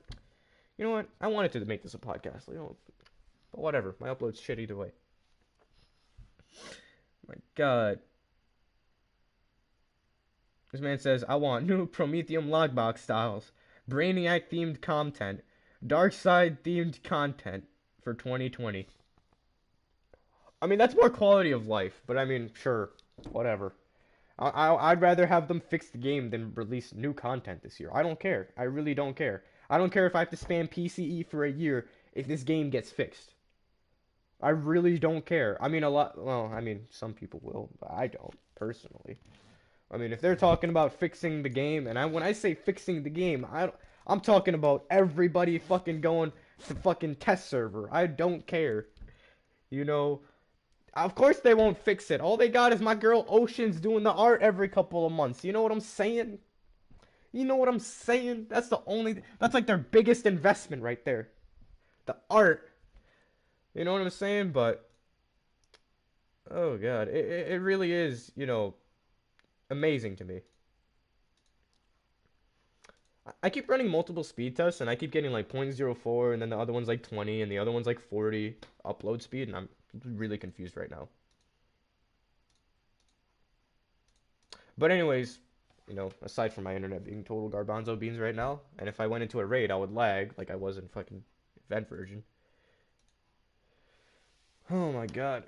You know what? I wanted to make this a podcast. But whatever. My upload's shit either way. My god. This man says, I want new Prometheum logbox styles, Brainiac themed content, Darkseid themed content for 2020. I mean, that's more quality of life, but I mean, sure, whatever. I'd rather have them fix the game than release new content this year. I don't care. I really don't care. I don't care if I have to spam PCE for a year if this game gets fixed. I really don't care. I mean, some people will, but I don't, personally. I mean, if they're talking about fixing the game, and when I say fixing the game, I'm talking about everybody fucking going to fucking test server. I don't care. Of course they won't fix it. All they got is my girl Ocean's doing the art every couple of months. You know what I'm saying? That's like their biggest investment right there. The art. You know what I'm saying? But, oh god, it really is, amazing to me. I keep running multiple speed tests and I keep getting like 0.04 and then the other one's like 20 and the other one's like 40 upload speed and I'm really confused right now. But anyways, aside from my internet being total garbanzo beans right now, and if I went into a raid I would lag like I was in fucking event version. Oh my god.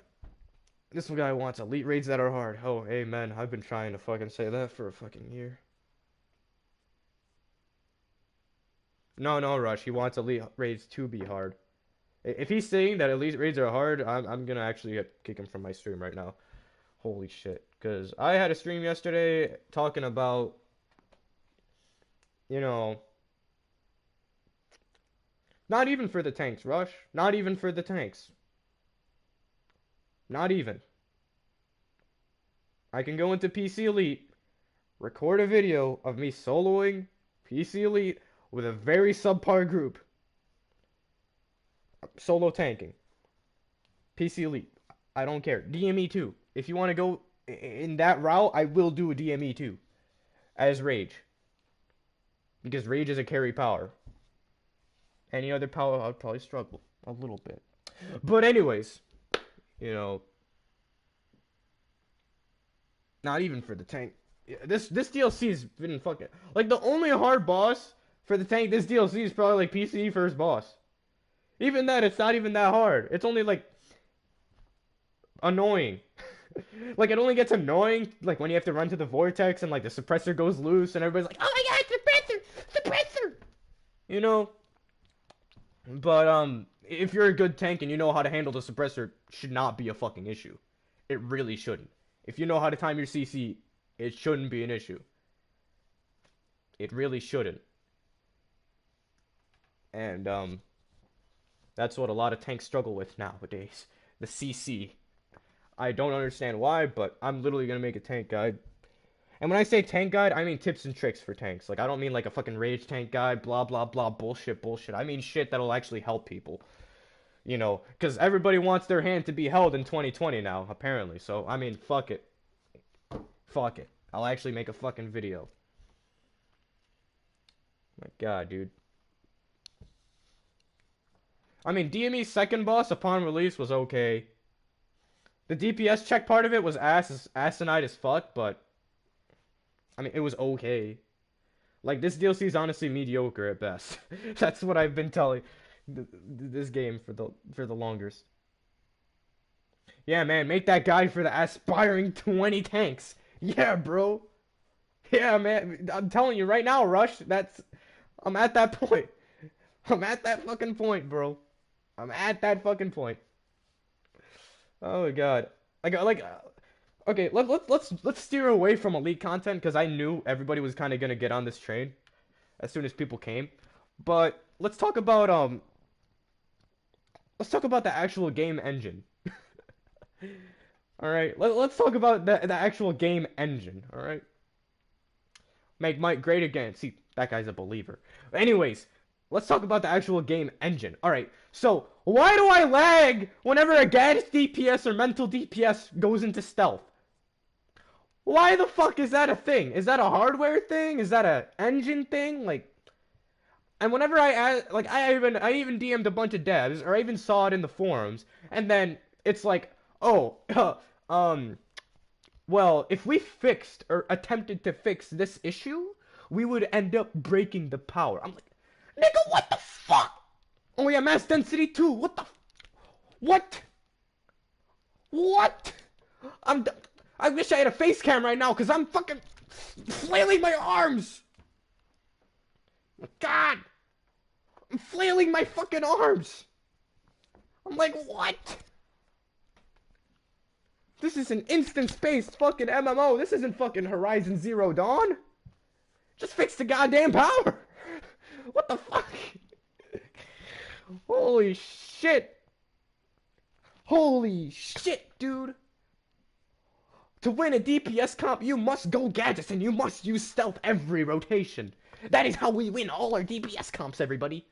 This guy wants elite raids that are hard. Oh, amen. I've been trying to fucking say that for a fucking year. No, no, Rush. He wants elite raids to be hard. If he's saying that elite raids are hard, I'm gonna actually kick him from my stream right now. Holy shit. Because I had a stream yesterday talking about, you know, not even for the tanks, Rush. Not even for the tanks. Not even. I can go into PC Elite, record a video of me soloing PC Elite with a very subpar group. Solo tanking. PC Elite. I don't care. DME 2. If you want to go in that route, I will do a DME 2 as Rage. Because Rage is a carry power. Any other power, I'd probably struggle a little bit. But anyways, you know, not even for the tank. This DLC's been fucking like the only hard boss for the tank. This DLC is probably like PCE first boss. Even that, it's not even that hard. It's only like annoying. Like it only gets annoying like when you have to run to the vortex and like the suppressor goes loose and everybody's like, "Oh my god, suppressor!" You know. But if you're a good tank and you know how to handle the suppressor, should not be a fucking issue. It really shouldn't. If you know how to time your CC, it shouldn't be an issue. It really shouldn't. And that's what a lot of tanks struggle with nowadays. The CC. I don't understand why, but I'm literally gonna make a tank guide. And when I say tank guide, I mean tips and tricks for tanks. Like, I don't mean like a fucking rage tank guide, blah, blah, blah, bullshit. I mean shit that'll actually help people. You know, because everybody wants their hand to be held in 2020 now, apparently. So, I mean, fuck it. Fuck it. I'll actually make a fucking video. My god, dude. I mean, DME's second boss upon release was okay. The DPS check part of it was asinine as fuck, but I mean, it was okay. Like, this DLC is honestly mediocre at best. That's what I've been telling this game for the longest. Yeah, man, make that guide for the aspiring 20 tanks. Yeah, bro. Yeah, man. I'm telling you right now, Rush. I'm at that point. I'm at that fucking point, bro. I'm at that fucking point. Oh my god. Okay, let's steer away from elite content because I knew everybody was kind of gonna get on this train as soon as people came. But let's talk about the actual game engine. All right, let's talk about the actual game engine. All right, make Mike great again. See, that guy's a believer. Anyways, let's talk about the actual game engine. All right, so why do I lag whenever a gadget DPS or mental DPS goes into stealth? Why the fuck is that a thing? Is that a hardware thing? Is that a engine thing? Like, and whenever I even DM'd a bunch of devs, or I even saw it in the forums, and then it's like, oh, well, if we fixed or attempted to fix this issue, we would end up breaking the power. I'm like, nigga, what the fuck? Oh yeah, mass density 2. What? What? I wish I had a face cam right now, because I'm fucking flailing my arms. God. I'm flailing my fucking arms. I'm like, what? This is an instance-based fucking MMO. This isn't fucking Horizon Zero Dawn. Just fix the goddamn power. What the fuck? Holy shit. Holy shit, dude. To win a DPS comp, you must go gadgets and you must use stealth every rotation. That is how we win all our DPS comps, everybody.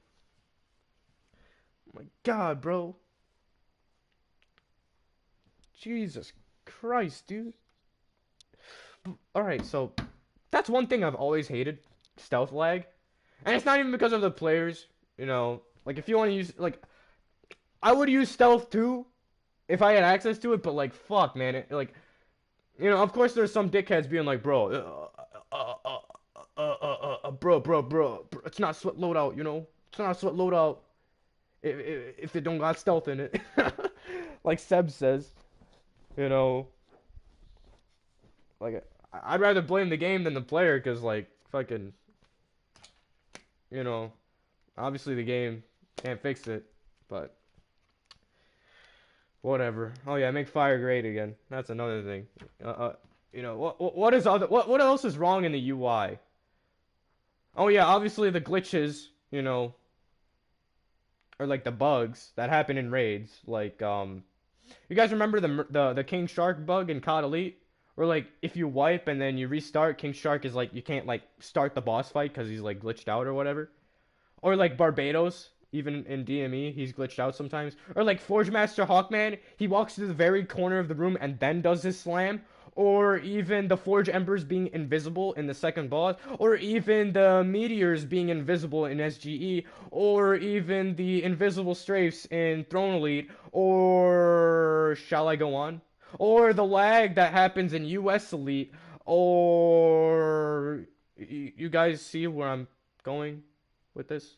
Oh my god, bro. Jesus Christ, dude. Alright, so that's one thing I've always hated. Stealth lag. And it's not even because of the players, you know. Like, if you want to use, like, I would use stealth too if I had access to it, but, like, fuck, man. Like, you know, of course there's some dickheads being like, bro, bro, it's not sweat loadout, you know? It's not a sweat loadout if it don't got stealth in it. Like Seb says. You know, like I'd rather blame the game than the player, cause like fucking, you know, obviously the game can't fix it, but whatever. Oh yeah, make fire great again. That's another thing. Uh, uh what is other what else is wrong in the UI? Oh yeah, obviously the glitches, or like the bugs that happen in raids. Like you guys remember the King Shark bug in COD Elite? Or like if you wipe and then you restart, King Shark is like you can't like start the boss fight because he's like glitched out or whatever. Or like Barbados, even in DME, he's glitched out sometimes. Or like Forge Master Hawkman, he walks to the very corner of the room and then does his slam. Or even the Forge Embers being invisible in the second boss. Or even the Meteors being invisible in SGE. Or even the Invisible Strafes in Throne Elite. Or shall I go on? Or the lag that happens in US Elite. Or you guys see where I'm going with this?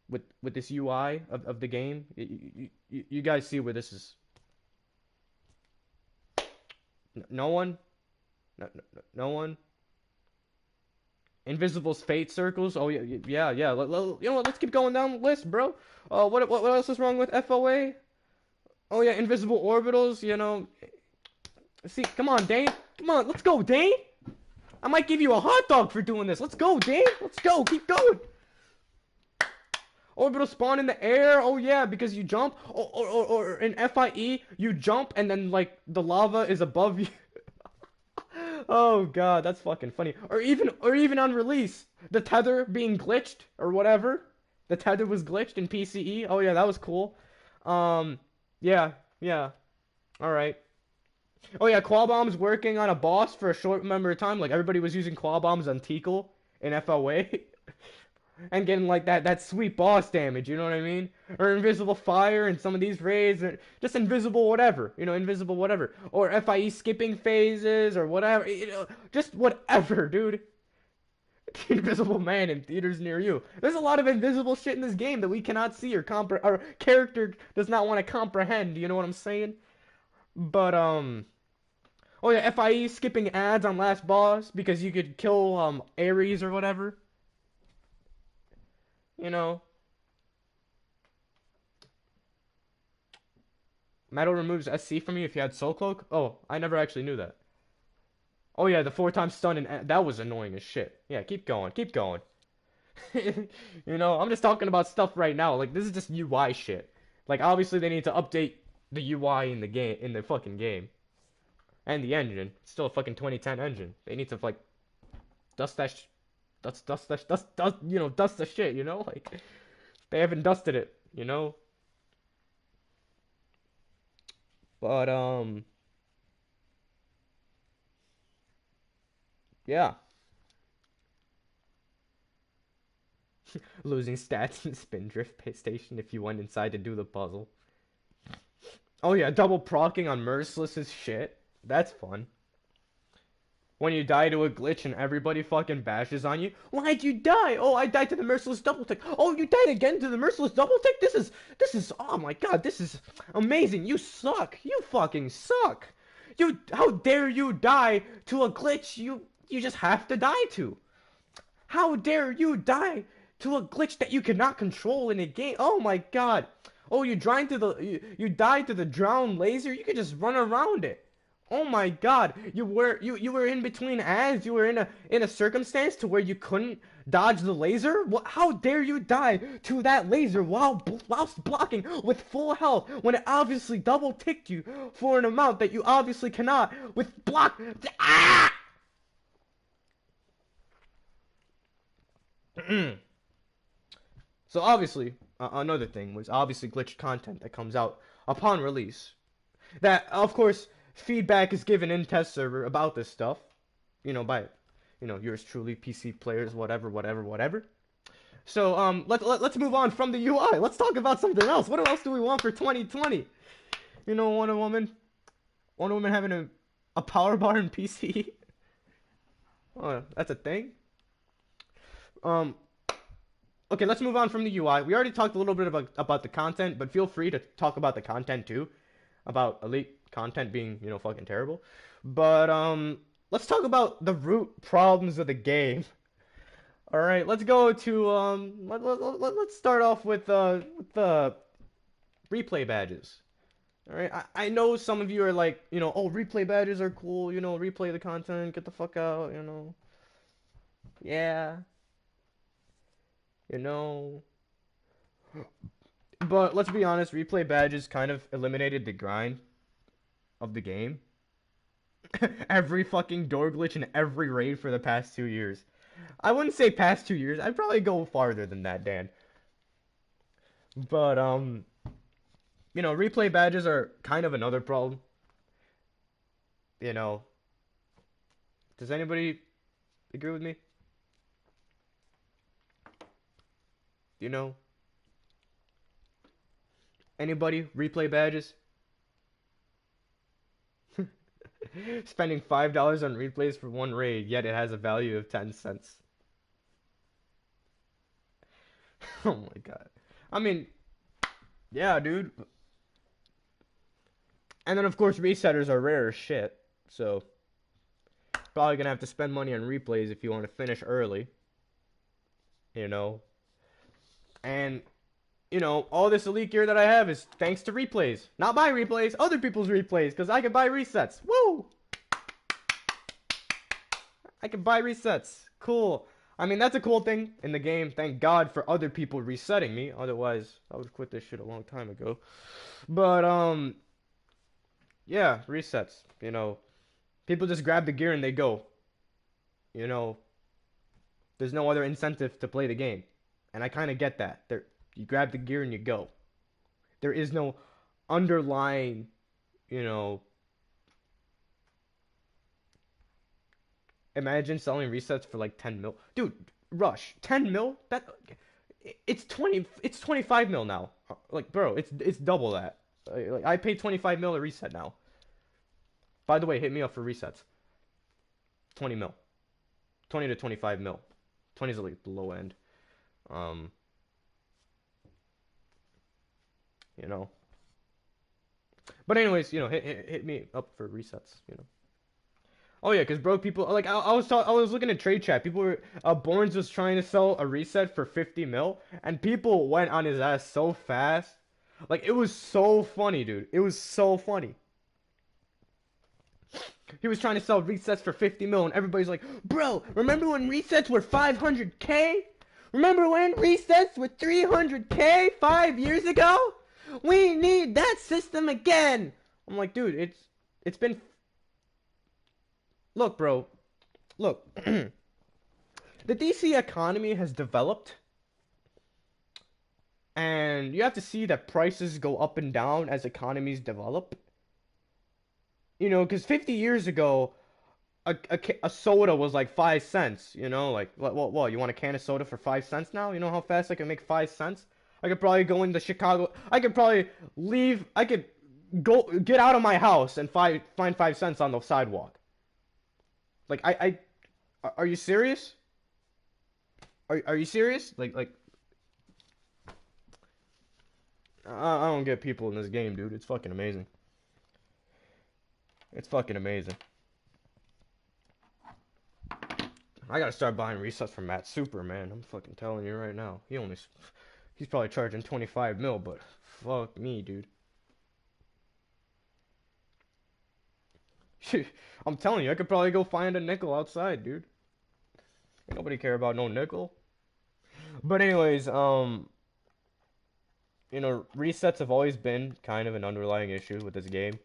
With this UI of the game? You guys see where this is? No one? No one? Invisible's fate circles? Oh yeah. You know what? Let's keep going down the list, bro. What else is wrong with FOA? Oh yeah, invisible orbitals. See, come on, Dane. Come on, let's go, Dane. I might give you a hot dog for doing this. Let's go, Dane. Let's go. Keep going. Orbital spawn in the air. Oh yeah, because you jump. Or in FIE, you jump and then like the lava is above you. Oh god, that's fucking funny. Or even on release, the tether being glitched or whatever. The tether was glitched in PCE. Oh yeah, that was cool. Um, yeah. All right. Oh yeah, Qual Bomb's working on a boss for a short number of time. Like everybody was using Qual Bombs on Tikal in FOA. And getting like that sweet boss damage, you know what I mean? Or invisible fire in some of these raids, or just invisible whatever, invisible whatever. Or FIE skipping phases or whatever, just whatever, dude. The Invisible Man in theaters near you. There's a lot of invisible shit in this game that we cannot see or our character does not want to comprehend, you know what I'm saying? But oh yeah, FIE skipping ads on last boss because you could kill Ares or whatever. You know, Metal removes SC from you if you had Soul Cloak? Oh, I never actually knew that. Oh yeah, the 4 times stun and that was annoying as shit. Yeah, keep going, keep going. I'm just talking about stuff right now. Like this is just UI shit. Like obviously they need to update the UI in the game, in the fucking game, and the engine. It's still a fucking 2010 engine. They need to like dust that, dust the shit. Like they haven't dusted it. But yeah. Losing stats in Spindrift station if you went inside to do the puzzle. Oh yeah, double procking on Merciless's shit. That's fun. When you die to a glitch and everybody fucking bashes on you. Why'd you die? Oh, I died to the Merciless double tick. Oh, you died again to the Merciless double tick? Oh my god, this is amazing. You suck. You fucking suck. How dare you die to a glitch you just have to die to? How dare you die to a glitch that you cannot control in a game? Oh my god. Oh, you died to the drown laser? You could just run around it. Oh my god. You were in between ads. You were in a circumstance to where you couldn't dodge the laser? How dare you die to that laser whilst blocking with full health when it obviously double ticked you for an amount that you obviously cannot with block. Ah! So obviously, another thing was obviously glitched content that comes out upon release. That of course feedback is given in test server about this stuff, by yours truly, PC players, whatever. So let's move on from the UI. Let's talk about something else. What else do we want for 2020? Wonder Woman having a power bar in PC. Oh, that's a thing. Um, Okay, let's move on from the UI. We already talked a little bit about the content, but feel free to talk about the content too, about elite content being, fucking terrible. But let's talk about the root problems of the game. All right, let's go to let's start off with the replay badges. All right, I know some of you are like, oh, replay badges are cool, replay the content, get the fuck out. Yeah, you know. But let's be honest, replay badges kind of eliminated the grind of the game. Every fucking door glitch in every raid for the past 2 years. I wouldn't say past 2 years. I'd probably go farther than that, Dan. But replay badges are kind of another problem. You know, does anybody agree with me? You know, anybody replay badges? Spending $5 on replays for one raid, yet it has a value of 10 cents. Oh my god. I mean, yeah, dude. And then of course resetters are rare as shit. So probably gonna have to spend money on replays if you want to finish early. You know. And all this elite gear that I have is thanks to replays. Not my replays, other people's replays, because I can buy resets. Woo! I can buy resets. Cool. I mean, that's a cool thing in the game. Thank God for other people resetting me. Otherwise, I would quit this shit a long time ago. But, yeah, resets. People just grab the gear and they go. There's no other incentive to play the game. And I kind of get that. You grab the gear and you go. There is no underlying, imagine selling resets for like 10 mil. Dude, Rush, 10 mil? It's 25 mil now. Like, bro, it's double that. Like, I pay 25 mil a reset now. By the way, hit me up for resets. 20 mil. 20 to 25 mil. 20 is like the low end. Um, you know. But anyways, hit me up for resets. Oh yeah, because broke people like I was looking at trade chat. People were Borns was trying to sell a reset for 50 mil, and people went on his ass so fast. Like it was so funny, dude. It was so funny. He was trying to sell resets for 50 mil, and everybody's like, "Bro, remember when resets were 500K? Remember when resets were 300K 5 years ago? We need that system again." I'm like, dude, it's been. Look, bro. Look. The DC economy has developed, and you have to see that prices go up and down as economies develop. Because 50 years ago, a soda was like 5 cents. Like, what, you want a can of soda for 5 cents now? You know how fast I can make 5 cents? I could probably go into Chicago. I could probably leave. I could get out of my house and find 5 cents on the sidewalk. Like, are you serious? Are you serious? Like, I don't get people in this game, dude. It's fucking amazing. It's fucking amazing. I gotta start buying resets from Matt Super, man. I'm fucking telling you right now. He's probably charging 25 mil, but fuck me, dude. I'm telling you, I could probably go find a nickel outside, dude. Ain't nobody care about no nickel. But anyways, resets have always been kind of an underlying issue with this game.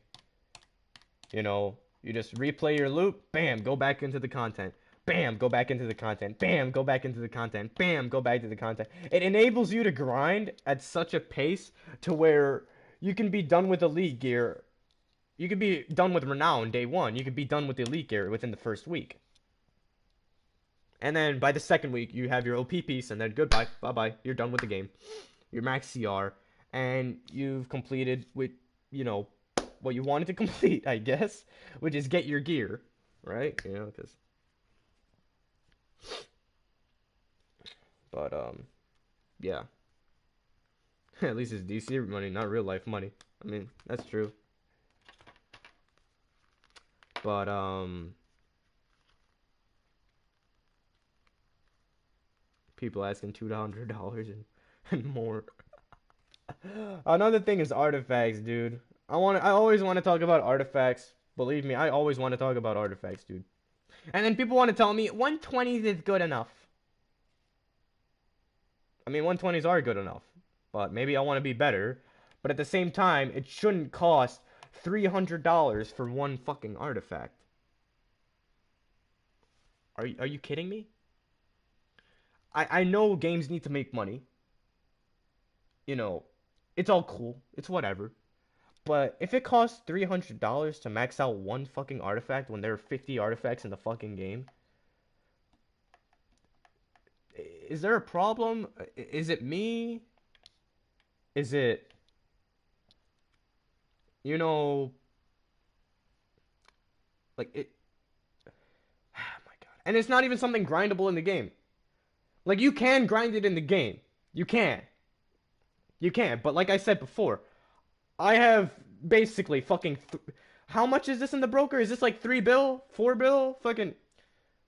You just replay your loop, bam, go back into the content. Bam, go back into the content. Bam, go back into the content. Bam, go back to the content. It enables you to grind at such a pace to where you can be done with elite gear. You could be done with renown day one. You could be done with elite gear within the first week. And then by the second week, you have your OP piece, and then goodbye, bye-bye. You're done with the game. You're max CR, and you've completed with, what you wanted to complete, I guess, which is get your gear, right? Because. But Yeah. At least it's DC money, not real life money. I mean, that's true. But people asking $200 and more. Another thing is artifacts, dude. I always want to talk about artifacts. Believe me, I always want to talk about artifacts, dude. And then people want to tell me 120s is good enough. I mean, 120s are good enough, but maybe I want to be better. But at the same time, it shouldn't cost $300 for one fucking artifact. Are you kidding me? I know games need to make money. You know, it's all cool. It's whatever. But if it costs $300 to max out one fucking artifact when there are 50 artifacts in the fucking game, is there a problem? Is it me? Is it, you know, like it? Oh my god! And it's not even something grindable in the game. Like you can grind it in the game. You can. You can. But like I said before, I have basically fucking. How much is this in the broker? Is this like 3 bill, 4 bill, fucking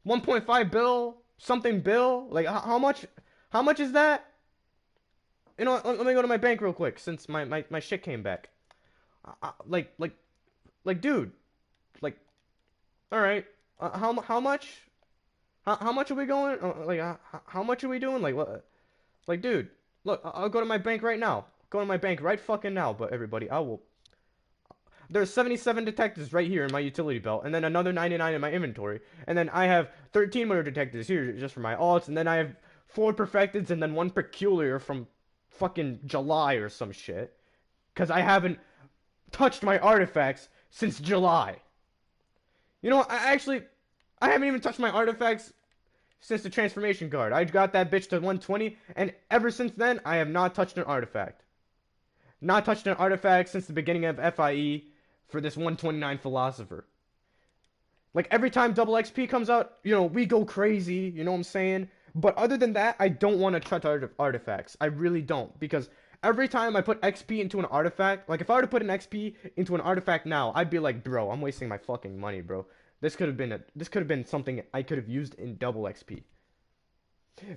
1.5 bill, something bill? Like how much? How much is that? You know, let me go to my bank real quick since my shit came back. Like dude, like, all right, how much? How much are we going? How much are we doing? Like what? Like, dude, look, I'll go to my bank right now. Go to my bank right fucking now. But everybody, I will. There's 77 detectives right here in my utility belt, and then another 99 in my inventory, and then I have 13 more detectives here just for my alts, and then I have 4 perfecteds and then 1 peculiar from fucking July or some shit, because I haven't touched my artifacts since July. You know what? I haven't even touched my artifacts since the transformation card. I got that bitch to 120, and ever since then, I have not touched an artifact. Not touched an artifact since the beginning of FIE for this 129 philosopher. Like every time double XP comes out, you know, we go crazy, you know what I'm saying? But other than that, I don't want to touch artifacts. I really don't, because every time I put XP into an artifact, like if I were to put an XP into an artifact now, I'd be like, bro, I'm wasting my fucking money, bro. This could have been something I could have used in double XP.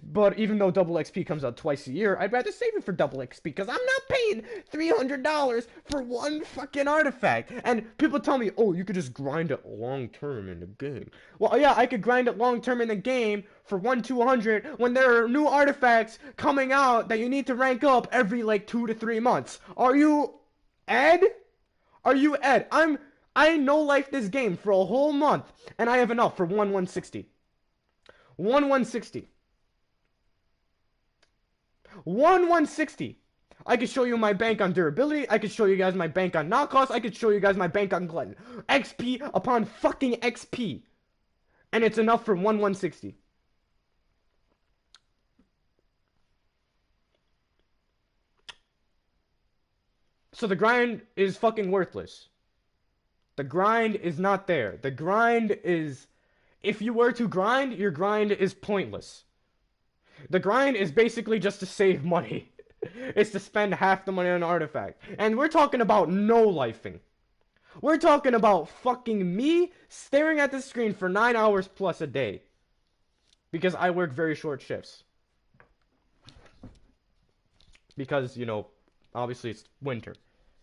But even though double XP comes out twice a year, I'd rather save it for double XP because I'm not paying $300 for one fucking artifact. And people tell me, oh, you could just grind it long term in the game. Well, yeah, I could grind it long term in the game for 1-200 when there are new artifacts coming out that you need to rank up every like 2 to 3 months. Are you Ed? Are you Ed? I no life this game for a whole month and I have enough for 1-160. 1-160. 1-160. I could show you my bank on durability. I could show you guys my bank on knock cost. I could show you guys my bank on glutton. XP upon fucking XP. And it's enough for 1-160. So the grind is fucking worthless. The grind is not there. The grind is... If you were to grind, your grind is pointless. The grind is basically just to save money. It's to spend half the money on an artifact. And we're talking about no-lifing. We're talking about fucking me staring at the screen for 9 hours plus a day. Because I work very short shifts. Because, you know, obviously it's winter.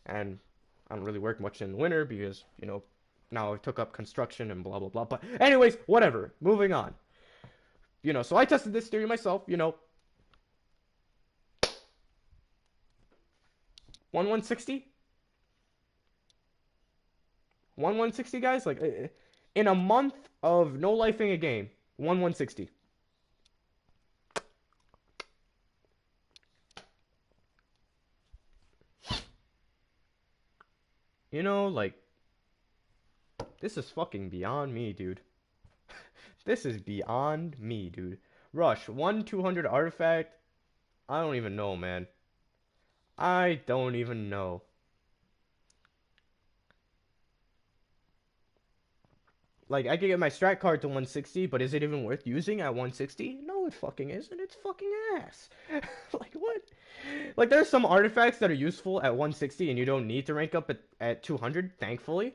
And I don't really work much in the winter because, you know, now I took up construction and blah, blah, blah. But anyways, whatever. Moving on. You know, so I tested this theory myself, you know. 1-160? 1-160, guys? Like, in a month of no lifing a game, 1-160. You know, like, this is fucking beyond me, dude. This is beyond me, dude. Rush, 1-200 artifact? I don't even know, man. I don't even know. Like, I could get my strat card to 160, but is it even worth using at 160? No, No, it fucking isn't. It's fucking ass. Like, what? Like, there's some artifacts that are useful at 160 and you don't need to rank up at 200, thankfully.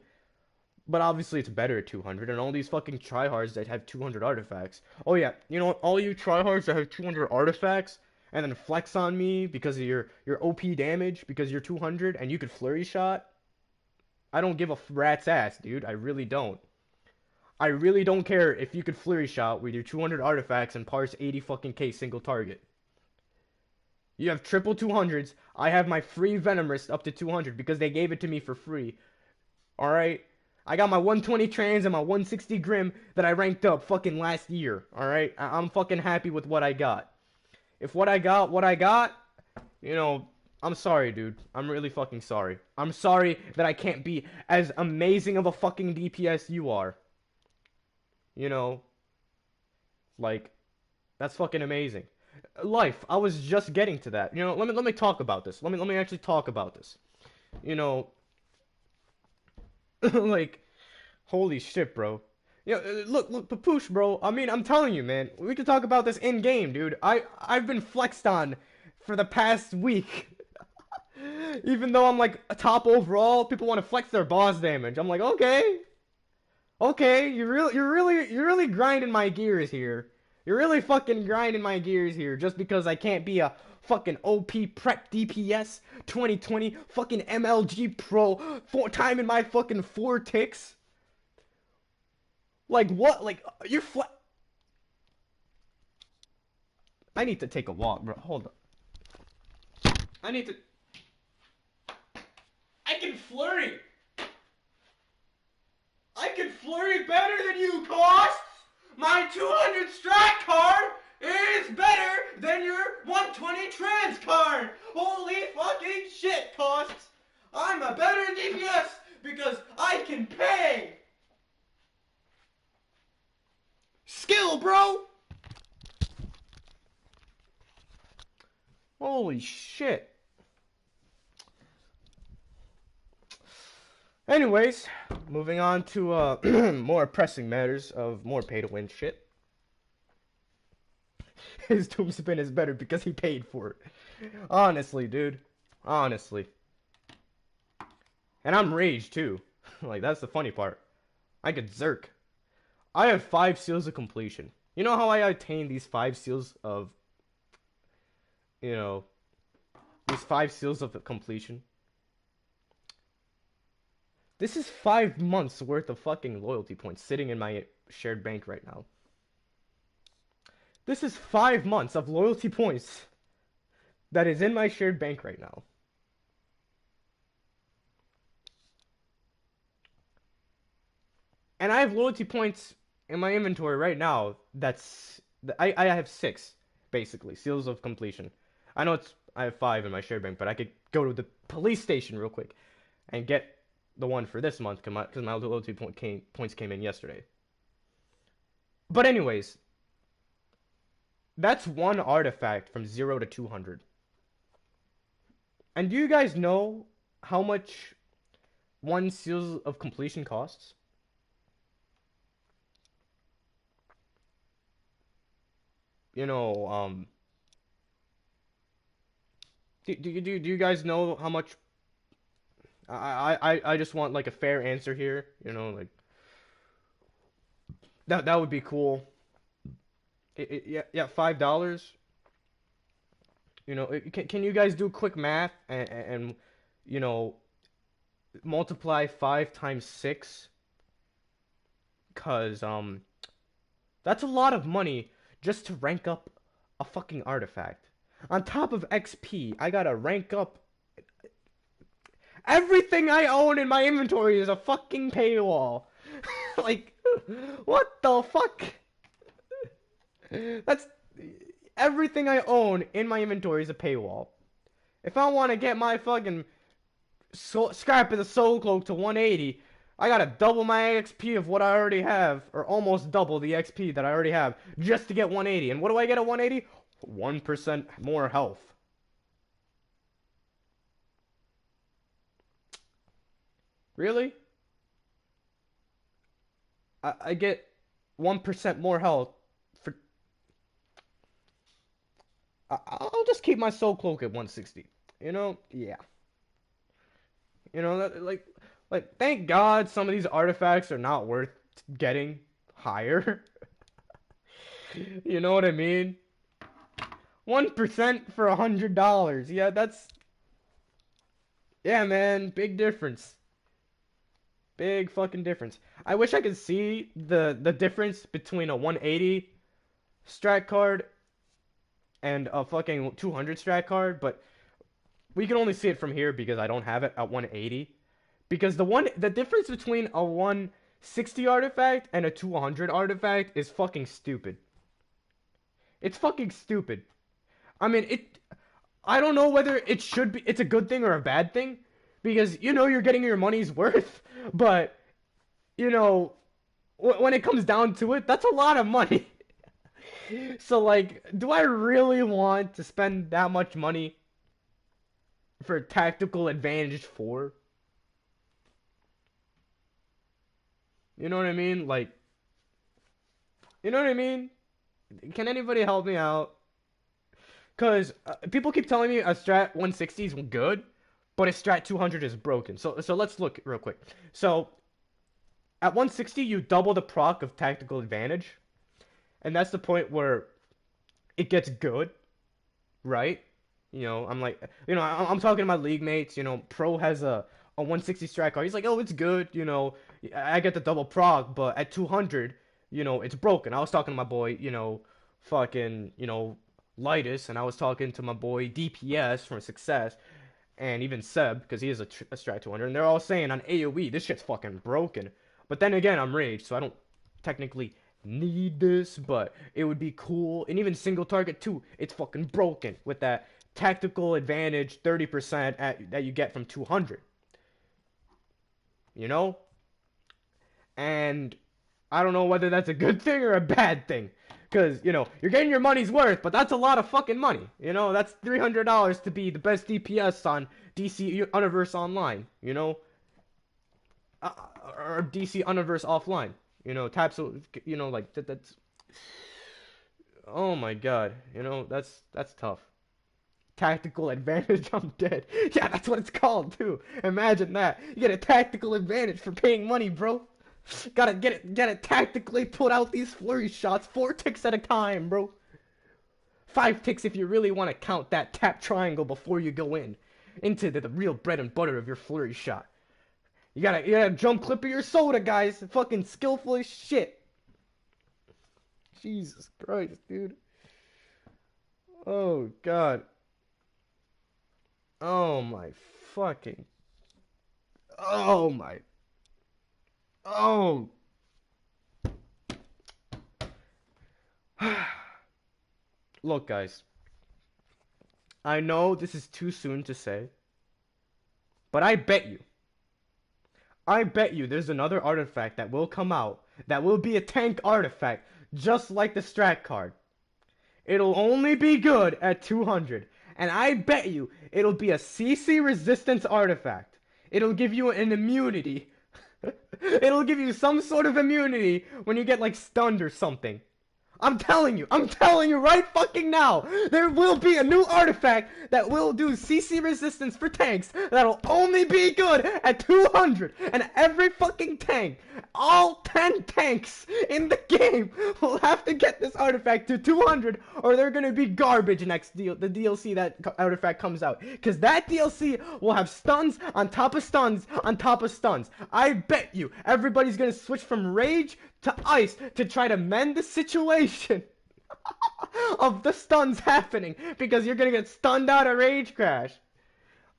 But obviously it's better at 200, and all these fucking tryhards that have 200 artifacts. Oh yeah, you know what? All you tryhards that have 200 artifacts and then flex on me because of your OP damage because you're 200 and you could flurry shot. I don't give a rat's ass, dude. I really don't. I really don't care if you could flurry shot with your 200 artifacts and parse 80 fucking K single target. You have triple 200s. I have my free Venom Wrist up to 200 because they gave it to me for free. Alright? I got my 120 Trans and my 160 Grim that I ranked up fucking last year. Alright? I'm fucking happy with what I got. If what I got, you know, I'm sorry, dude. I'm really fucking sorry. I'm sorry that I can't be as amazing of a fucking DPS you are. You know, like, that's fucking amazing. Life, I was just getting to that. You know, let me talk about this. Let me actually talk about this. You know, like, holy shit, bro. You know, look, Papoosh, bro. I mean, I'm telling you, man. We can talk about this in game, dude. I've been flexed on for the past week. Even though I'm like a top overall, people want to flex their boss damage. I'm like, okay, okay, you're really grinding my gears here. You're really fucking grinding my gears here just because I can't be a fucking OP prep DPS 2020 fucking MLG pro 4 time in my fucking 4 ticks. Like what? Like you're I need to take a walk, bro. Hold up. I need to. I can flurry. I can flurry better than you, Cost. My 200 strat card is better than your 120 trans card. Holy fucking shit, Cost. I'm a better DPS because I can pay. Skill, bro. Holy shit. Anyways, moving on to more pressing matters of more pay-to-win shit. His tombstone is better because he paid for it. Honestly, dude. Honestly. And I'm rage too. Like, that's the funny part. I could zerk. I have 5 seals of completion. You know how I attained these 5 seals of... You know... These 5 seals of completion? This is 5 months worth of fucking loyalty points sitting in my shared bank right now. This is 5 months of loyalty points that is in my shared bank right now. And I have loyalty points in my inventory right now that's... I have 6, basically, seals of completion. I know I have 5 in my shared bank, but I could go to the police station real quick and get the one for this month because my loyalty points came in yesterday. But anyways, that's one artifact from 0 to 200. And do you guys know how much one seal of completion costs? You know, do you guys know how much? I just want like a fair answer here. You know, like that would be cool. Yeah, $5. You know, can you guys do quick math and you know multiply 5 times 6? Cause that's a lot of money just to rank up a fucking artifact. On top of XP, I gotta rank up. Everything I own in my inventory is a fucking paywall. Like, what the fuck? That's everything I own in my inventory is a paywall. If I want to get my fucking scrap of the soul cloak to 180, I gotta double my XP of what I already have, or almost double the XP that I already have, just to get 180. And what do I get at 180? 1% more health. Really? I get 1% more health for... I'll just keep my soul cloak at 160. You know? Yeah. You know, thank God some of these artifacts are not worth getting higher. You know what I mean? 1% for $100. Yeah, yeah, man, big difference. Big fucking difference. I wish I could see the difference between a 180 strat card and a fucking 200 strat card, but we can only see it from here because I don't have it at 180. Because the difference between a 160 artifact and a 200 artifact is fucking stupid. It's fucking stupid. I mean, I don't know whether it's a good thing or a bad thing, because you're getting your money's worth, but you know when it comes down to it, that's a lot of money. So like, do I really want to spend that much money for tactical advantage 4? You know what I mean? Like, you know what I mean? Can anybody help me out? Because people keep telling me a strat 160 is good, but a strat 200 is broken. So let's look real quick. So at 160, you double the proc of tactical advantage, and that's the point where it gets good, right? I'm talking to my league mates. Pro has a 160 strat card. He's like, oh, it's good. I get the double proc, but at 200, it's broken. I was talking to my boy, fucking, Lightus, and I was talking to my boy DPS from Success, and even Seb, because he is a strat 200, and they're all saying on AoE, this shit's fucking broken. But then again, I'm rage, so I don't technically need this, but it would be cool. And even single target too, it's fucking broken with that tactical advantage 30% that you get from 200. You know? And I don't know whether that's a good thing or a bad thing. Because, you're getting your money's worth, but that's a lot of fucking money. That's $300 to be the best DPS on DC Universe Online, or DC Universe Offline. Capsules, like, that's... Oh my god, that's tough. Tactical advantage, I'm dead. Yeah, that's what it's called, too. Imagine that. You get a tactical advantage for paying money, bro. Gotta get it tactically, put out these flurry shots, 4 ticks at a time, bro. 5 ticks if you really want to count that tap triangle before you go into the real bread and butter of your flurry shot. You gotta jump clip of your soda, guys. Fucking skillful as shit. Jesus Christ, dude. Oh, God. Oh, my fucking... Oh, my... Oh. Look, guys. I know this is too soon to say, but I bet you there's another artifact that will come out that will be a tank artifact, just like the strat card. It'll only be good at 200, and I bet you it'll be a CC resistance artifact. It'll give you an immunity. It'll give you some sort of immunity when you get like stunned or something. I'm telling you right fucking now, there will be a new artifact that will do CC resistance for tanks that'll only be good at 200, and every fucking tank, all 10 tanks in the game will have to get this artifact to 200 or they're gonna be garbage the DLC that artifact comes out, because that DLC will have stuns on top of stuns on top of stuns. I bet you everybody's gonna switch from rage to ice to try to mend the situation of the stuns happening, because you're gonna get stunned out of Rage Crash.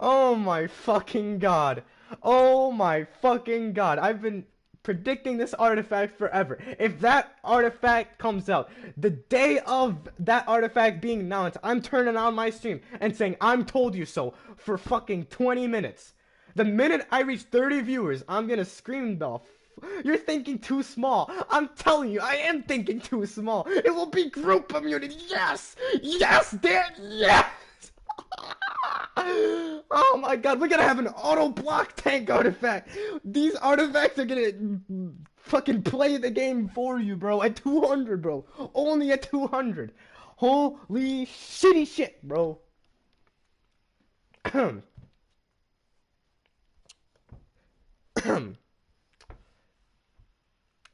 Oh my fucking god. Oh my fucking god. I've been predicting this artifact forever. If that artifact comes out, the day of that artifact being announced, I'm turning on my stream and saying, I'm told you so, for fucking 20 minutes. The minute I reach 30 viewers, I'm gonna scream the You're thinking too small. I'm telling you, I am thinking too small. It will be group immunity. Yes! Yes, Dan! Yes! Oh my god, we're gonna have an auto block tank artifact. These artifacts are gonna fucking play the game for you, bro. At 200, bro. Only at 200. Holy shitty shit, bro.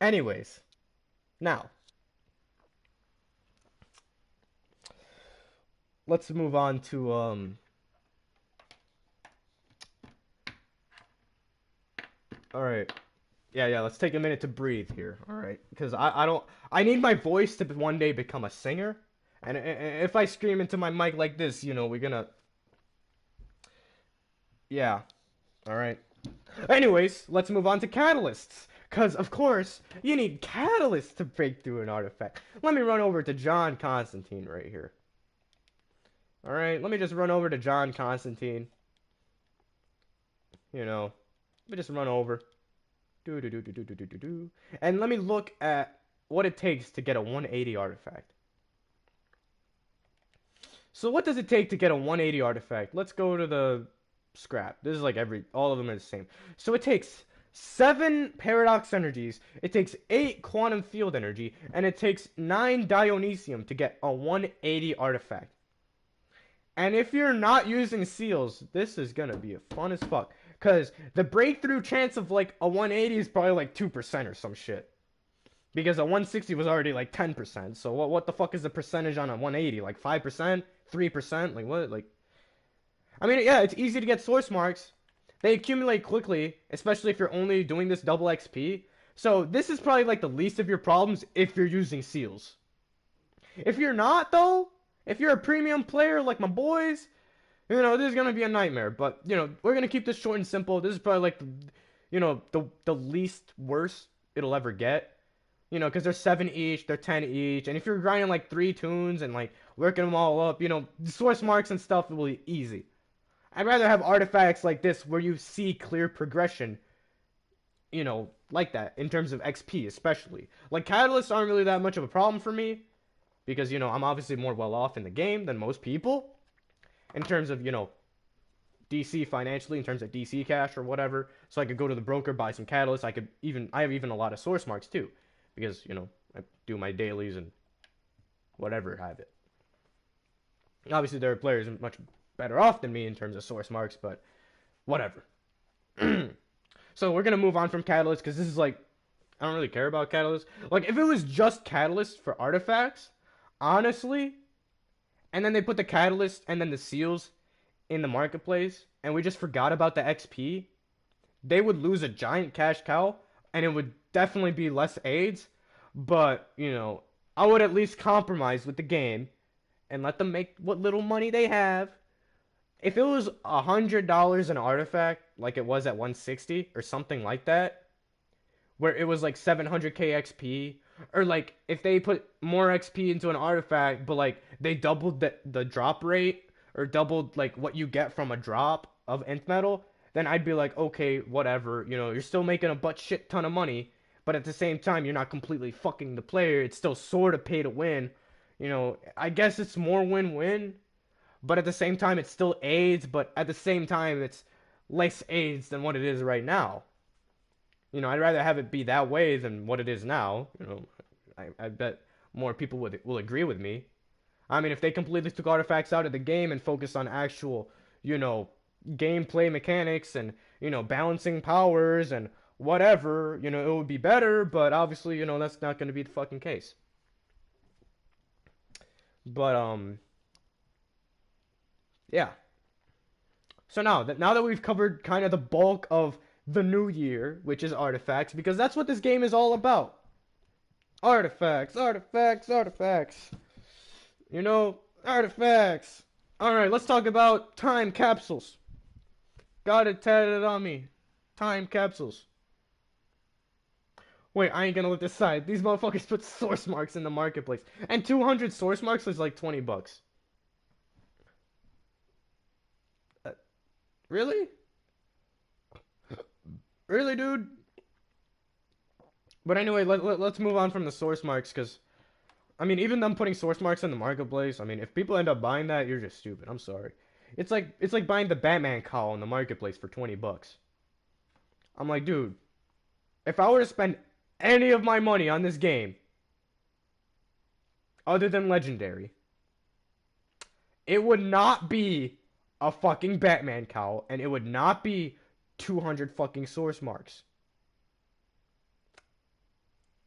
Anyways, now let's move on to all right. Yeah, let's take a minute to breathe here, all right? Because I don't I need my voice to one day become a singer. And if I scream into my mic like this, we're gonna yeah, all right. Anyways, let's move on to catalysts. Because, of course, you need catalysts to break through an artifact. Let me run over to John Constantine right here. Alright, let me just run over to John Constantine. Let me just run over. And let me look at what it takes to get a 180 artifact. So what does it take to get a 180 artifact? Let's go to the scrap. This is like all of them are the same. So it takes 7 paradox energies, it takes 8 quantum field energy, and it takes 9 Dionysium to get a 180 artifact. And if you're not using seals, this is gonna be fun as fuck. Because the breakthrough chance of like a 180 is probably like 2% or some shit. Because a 160 was already like 10%. So what the fuck is the percentage on a 180? Like 5%? 3%? Like what? Like, I mean, yeah, it's easy to get source marks. They accumulate quickly, especially if you're only doing this double XP. So this is probably like the least of your problems if you're using seals. If you're not, though, if you're a premium player like my boys, this is going to be a nightmare. But, we're going to keep this short and simple. This is probably like, the least worst it'll ever get. Because they're 7 each, they're 10 each. And if you're grinding like 3 tunes and like working them all up, source marks and stuff will be easy. I'd rather have artifacts like this where you see clear progression, like that, in terms of XP especially. Like, catalysts aren't really that much of a problem for me, because, I'm obviously more well off in the game than most people, in terms of, DC financially, in terms of DC cash or whatever, so I could go to the broker, buy some catalysts. I have even a lot of source marks too, because, I do my dailies and whatever have it. Obviously, there are players much better off than me in terms of source marks, but whatever. So we're gonna move on from catalysts because this is like, I don't really care about catalysts. Like, if it was just catalysts for artifacts, honestly, and then they put the catalyst and then the seals in the marketplace, and we just forgot about the XP, they would lose a giant cash cow, and it would definitely be less AIDS. But I would at least compromise with the game and let them make what little money they have. If it was $100 an artifact, like it was at 160 or something like that, where it was like 700k XP, or like if they put more XP into an artifact, but like they doubled the drop rate or doubled like what you get from a drop of nth metal, then I'd be like, okay, whatever. You're still making a butt shit ton of money, but at the same time, you're not completely fucking the player. It's still sort of pay to win. I guess it's more win-win. But at the same time, it's still AIDS, but at the same time, it's less AIDS than what it is right now. I'd rather have it be that way than what it is now. I bet more people will agree with me. I mean, if they completely took artifacts out of the game and focused on actual, gameplay mechanics and, balancing powers and whatever, it would be better, but obviously, that's not going to be the fucking case. But, yeah. So now that we've covered kind of the bulk of the new year, which is artifacts, because that's what this game is all about. Artifacts, artifacts, artifacts. Artifacts. Alright, let's talk about time capsules. Got it tatted on me. Time capsules. Wait, I ain't gonna let this slide. These motherfuckers put source marks in the marketplace. And 200 source marks is like $20. Really? Really, dude? But anyway, let's move on from the source marks, because, I mean, even them putting source marks in the marketplace, I mean, if people end up buying that, you're just stupid. I'm sorry. It's like buying the Batman cowl in the marketplace for $20. I'm like, dude, if I were to spend any of my money on this game, other than Legendary, It would not be a fucking Batman cowl, and it would not be 200 fucking source marks.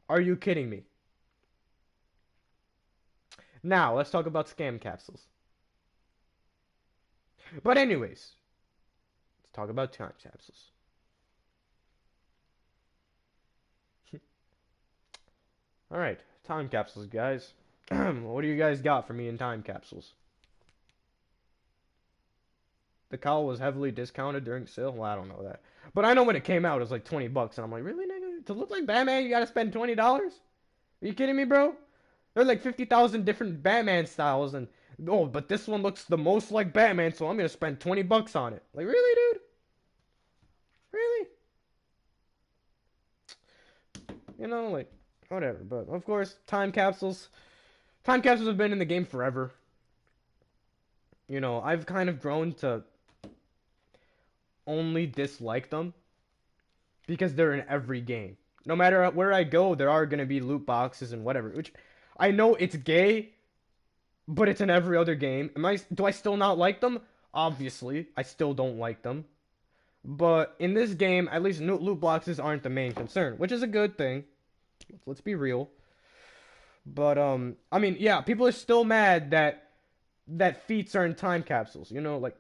Are you kidding me? Now, let's talk about scam capsules. But anyways, let's talk about time capsules. Alright, time capsules, guys. What do you guys got for me in time capsules? The cowl was heavily discounted during sale? Well, I don't know that. But I know when it came out, it was like 20 bucks. And I'm like, really, nigga? To look like Batman, you gotta spend $20? Are you kidding me, bro? There's like 50,000 different Batman styles. And, oh, but this one looks the most like Batman, so I'm gonna spend 20 bucks on it. Like, really, dude? Really? You know, like, whatever. But, of course, time capsules. Time capsules have been in the game forever. You know, I've kind of grown to only dislike them because they're in every game. No matter where I go, there are going to be loot boxes and whatever, which I know it's gay, but it's in every other game. Do I still not like them? Obviously, I still don't like them. But in this game, at least loot boxes aren't the main concern, which is a good thing. Let's be real. But I mean, yeah, people are still mad that feats are in time capsules, you know, like,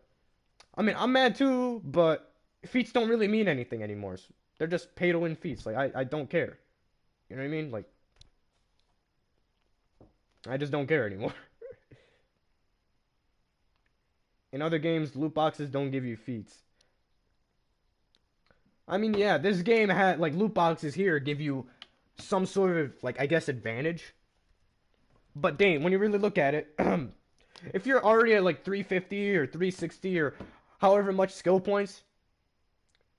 I mean, I'm mad too, but feats don't really mean anything anymore. They're just pay to win feats. Like, I don't care. You know what I mean? Like, I just don't care anymore. In other games, loot boxes don't give you feats. I mean, yeah, this game had, like, loot boxes here give you some sort of, like, I guess, advantage. But dang, when you really look at it, if you're already at, like, 350 or 360 or however much skill points.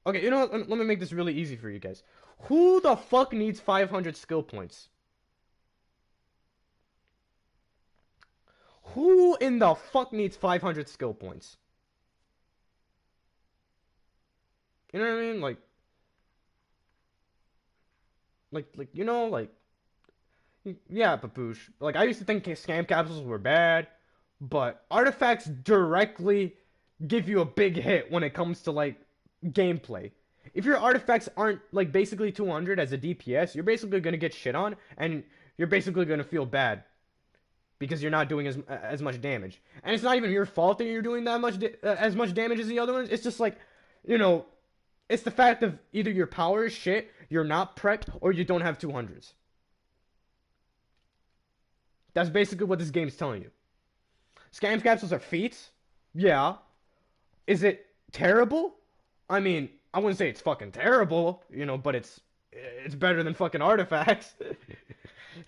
Okay, you know what? Let me make this really easy for you guys. Who the fuck needs 500 skill points? Who in the fuck needs 500 skill points? You know what I mean? You know, like, yeah, Papoosh. Like, I used to think scam capsules were bad, but artifacts directly give you a big hit when it comes to, like, gameplay. If your artifacts aren't, like, basically 200 as a DPS, you're basically gonna get shit on, and you're basically gonna feel bad because you're not doing as much damage. And it's not even your fault that you're doing that much as much damage as the other ones. It's just like, you know, it's the fact of either your power is shit, you're not prepped, or you don't have 200s. That's basically what this game's telling you. Scam capsules are feats? Yeah. Is it terrible? I mean, I wouldn't say it's fucking terrible, you know, but it's better than fucking artifacts.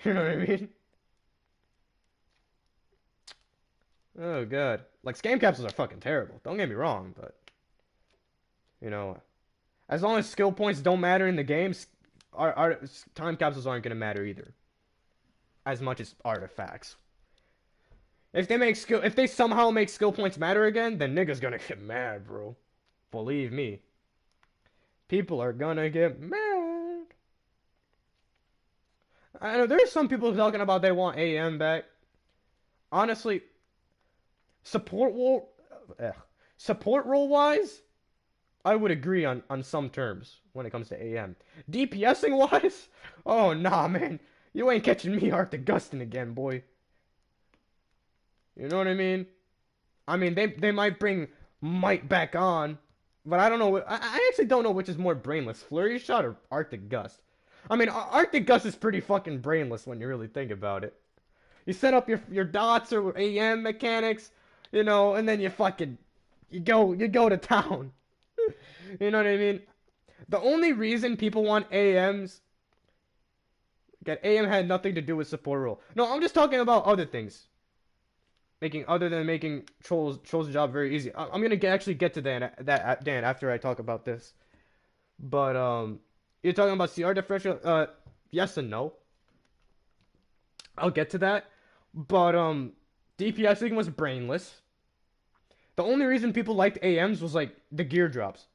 You know what I mean? Oh god. Like, scam capsules are fucking terrible. Don't get me wrong, but you know, as long as skill points don't matter in the games, time capsules aren't gonna matter either. As much as artifacts. If they somehow make skill points matter again, then niggas gonna get mad, bro. Believe me. People are gonna get mad. I know there's some people talking about they want AM back. Honestly, support role wise, I would agree on some terms when it comes to AM. DPSing wise, oh nah, man, you ain't catching me Arctic Gustin again, boy. You know what I mean? I mean, they might bring Might back on, but I don't know. I actually don't know which is more brainless, Flurry Shot or Arctic Gust. I mean, Arctic Gust is pretty fucking brainless when you really think about it. You set up your dots or AM mechanics, you know, and then you go to town. You know what I mean? The only reason people want AMs, get AM had nothing to do with support role. No, I'm just talking about other things. Other than making Troll's job very easy. I'm gonna actually get to that Dan after I talk about this. But you're talking about CR differential. Yes and no. I'll get to that. But DPSing was brainless. The only reason people liked AMs was like the gear drops.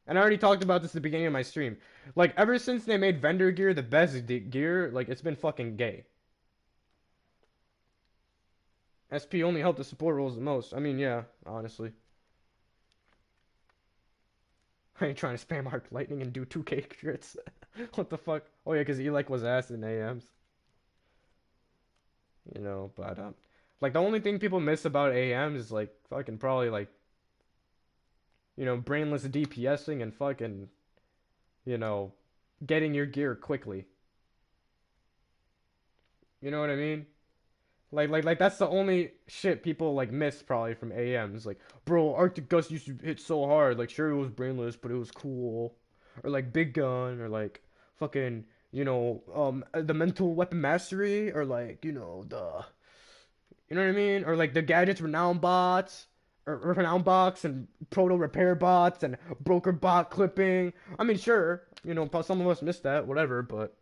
And I already talked about this at the beginning of my stream. Like, ever since they made vendor gear the best gear, like, it's been fucking gay. SP only helped the support roles the most. I mean, yeah, honestly. I ain't trying to spam Arc Lightning and do 2K crits. What the fuck? Oh yeah, because Elec was ass in AMs. But like the only thing people miss about AMs is like fucking probably like brainless DPSing and fucking you know getting your gear quickly. You know what I mean? Like that's the only shit people like miss probably from AMs. Like, bro, Arctic Gust used to hit so hard. Like, sure it was brainless, but it was cool. Or like Big Gun, or like fucking the mental weapon mastery, or like you know what I mean? Or like the gadgets renown bots, or renown box and proto repair bots and broker bot clipping. I mean, sure, some of us missed that, whatever, but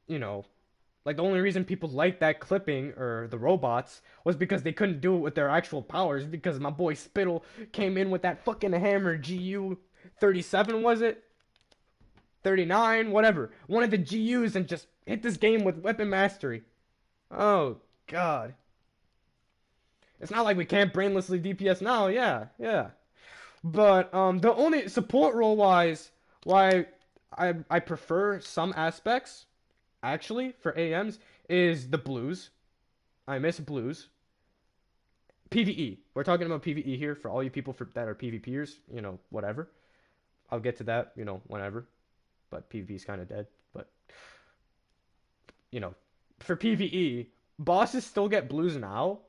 you know, like the only reason people liked that clipping or the robots was because they couldn't do it with their actual powers because my boy Spittle came in with that fucking hammer GU 37 was it? 39, whatever. One of the GUs and just hit this game with weapon mastery. Oh god. It's not like we can't brainlessly DPS now, yeah, yeah. But the only support role wise why I prefer some aspects actually for AMs is the blues. I miss blues. PvE. We're talking about PvE here for all you people that are PvPers, whatever. I'll get to that, whenever. But PvP is kind of dead. But you know, for PvE, bosses still get blues now,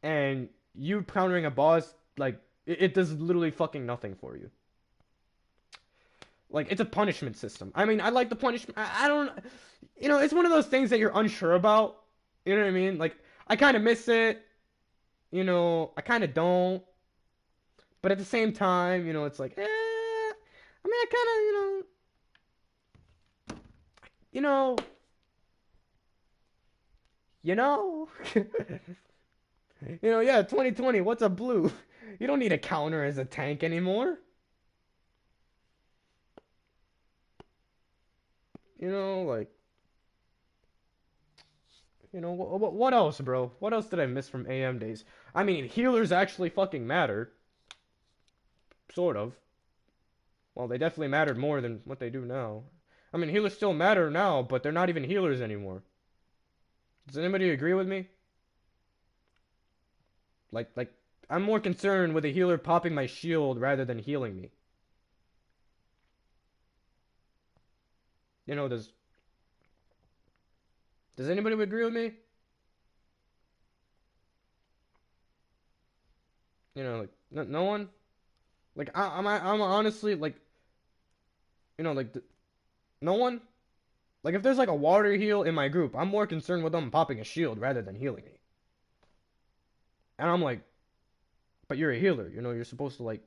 and you countering a boss like it does literally fucking nothing for you. Like it's a punishment system. I mean, I like the punishment. I don't, it's one of those things that you're unsure about. You know what I mean? Like I kind of miss it. I kind of don't. But at the same time, it's like, I mean, I kind of, you know, you know, yeah, 2020. What's a blue? You don't need a counter as a tank anymore. Like, what else, bro? What else did I miss from AM days? I mean, healers actually fucking matter. Sort of. Well, they definitely mattered more than what they do now. I mean, healers still matter now, but they're not even healers anymore. Does anybody agree with me? Like, I'm more concerned with a healer popping my shield rather than healing me. Does anybody agree with me? Like, no one? Like, I'm honestly, like, like, no one? Like, if there's, like, a water heal in my group, I'm more concerned with them popping a shield rather than healing me. And I'm like, but you're a healer, you're supposed to, like,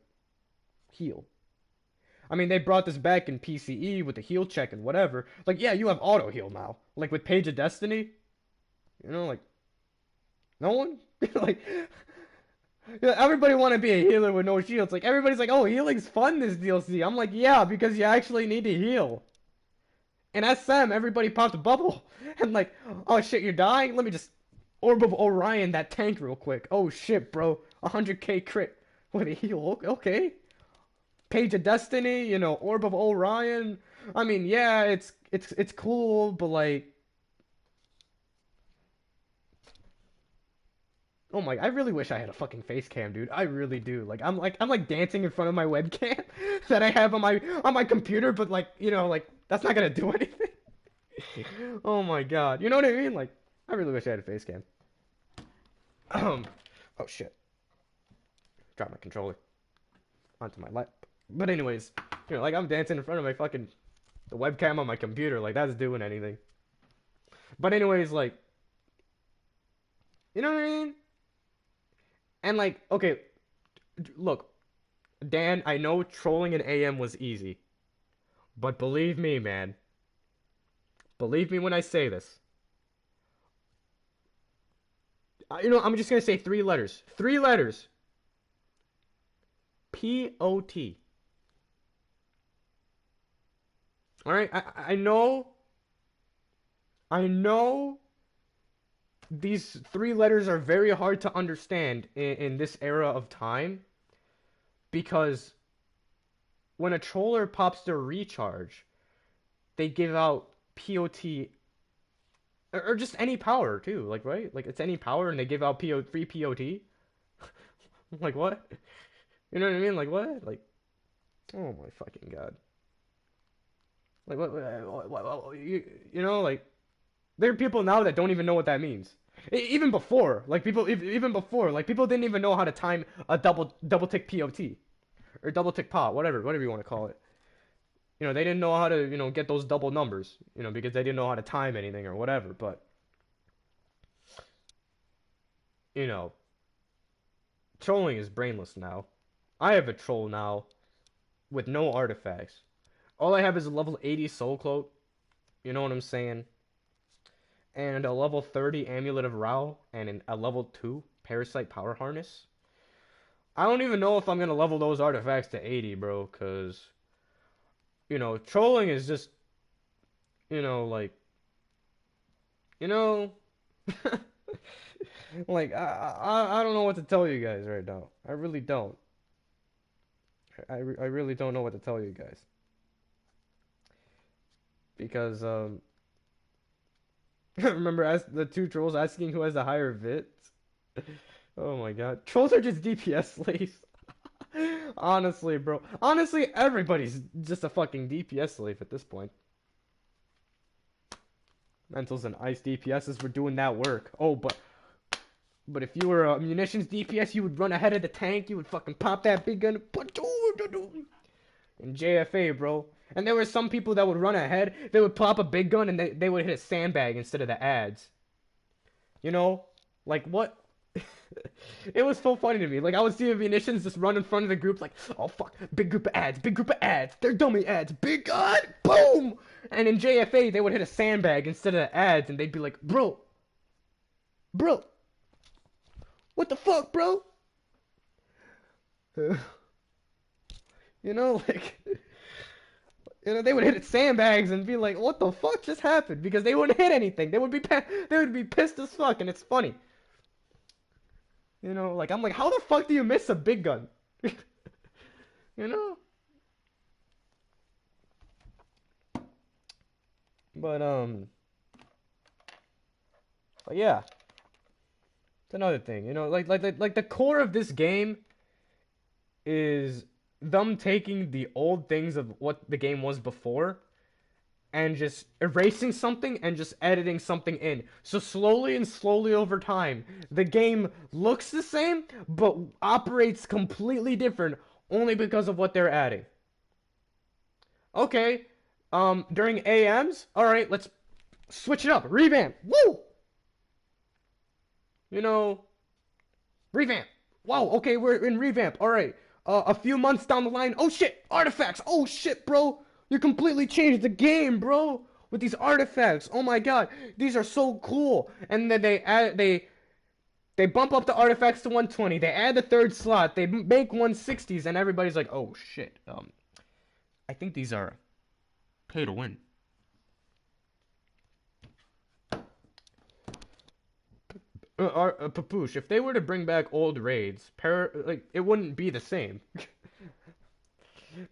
heal. I mean, they brought this back in PCE with the heal check and whatever. Like, yeah, you have auto heal now. Like, with Page of Destiny, like, no one? Like, everybody want to be a healer with no shields. Like, everybody's like, oh, healing's fun this DLC. I'm like, yeah, because you actually need to heal. In SM, everybody popped a bubble. And like, oh shit, you're dying? Let me just Orb of Orion that tank real quick. Oh shit, bro. 100k crit with a heal. Okay. Page of Destiny, Orb of Orion. I mean, yeah, it's cool, but like, oh my, I really wish I had a fucking face cam, dude. I really do. Like I'm like dancing in front of my webcam that I have on my computer, but like, like that's not gonna do anything. Oh my god. You know what I mean? Like, I really wish I had a face cam. Oh shit. Dropped my controller onto my lap. But anyways, like I'm dancing in front of my fucking the webcam on my computer, like that's doing anything. But anyways, like, you know what I mean? And like, okay, look, Dan, I know trolling an AM was easy, but believe me, man. Believe me when I say this. I'm just gonna say 3 letters. 3 letters. POT. All right, I know these three letters are very hard to understand in this era of time because when a troller pops their recharge, they give out POT or just any power too, like right? Like it's any power and they give out free POT. Like what? You know what I mean? Like what? Like oh my fucking god. Like you know like there are people now that don't even know what that means. Even before, like even before, like people didn't even know how to time a double tick POT or double tick pot, whatever you want to call it. You know, they didn't know how to, get those double numbers, because they didn't know how to time anything or whatever. But, you know, trolling is brainless now. I have a troll now with no artifacts. All I have is a level 80 soul cloak. You know what I'm saying? And a level 30 amulet of Rao and a level 2 parasite power harness. I don't even know if I'm gonna level those artifacts to 80, bro, cause trolling is just, like, you know, like I don't know what to tell you guys right now. I really don't. I really don't know what to tell you guys because remember the two trolls asking who has the higher vits. Oh my god, trolls are just DPS slaves. Honestly, bro. Honestly, everybody's just a fucking DPS slave at this point. Mentals and ice DPSs were doing that work. Oh, but if you were a munitions DPS, you would run ahead of the tank. You would fucking pop that big gun. In JFA, bro. And there were some people that would run ahead. They would pop a big gun and they would hit a sandbag instead of the ads. You know? Like, what? It was so funny to me. Like, I would see the munitions just run in front of the group like, oh, fuck. Big group of ads. They're dummy ads. Big gun. Boom! And in JFA, they would hit a sandbag instead of the ads, and they'd be like, bro. What the fuck, bro? Like... they would hit sandbags and be like, what the fuck just happened? Because they wouldn't hit anything. They would be pissed as fuck, and it's funny. Like, I'm like, how the fuck do you miss a big gun? But yeah. It's another thing, like the core of this game is them taking the old things of what the game was before and just erasing something and just editing something in. So slowly over time, the game looks the same, but operates completely different only because of what they're adding. Okay, during AMs, alright, let's switch it up, revamp, woo! Revamp. Wow, okay, we're in revamp, alright. A few months down the line, oh shit, artifacts, oh shit, bro! You completely changed the game, bro, with these artifacts. Oh my god, these are so cool. And then they bump up the artifacts to 120. They add the third slot. They make 160s, and everybody's like, "Oh shit, I think these are pay to win." Papoosh, if they were to bring back old raids, it wouldn't be the same.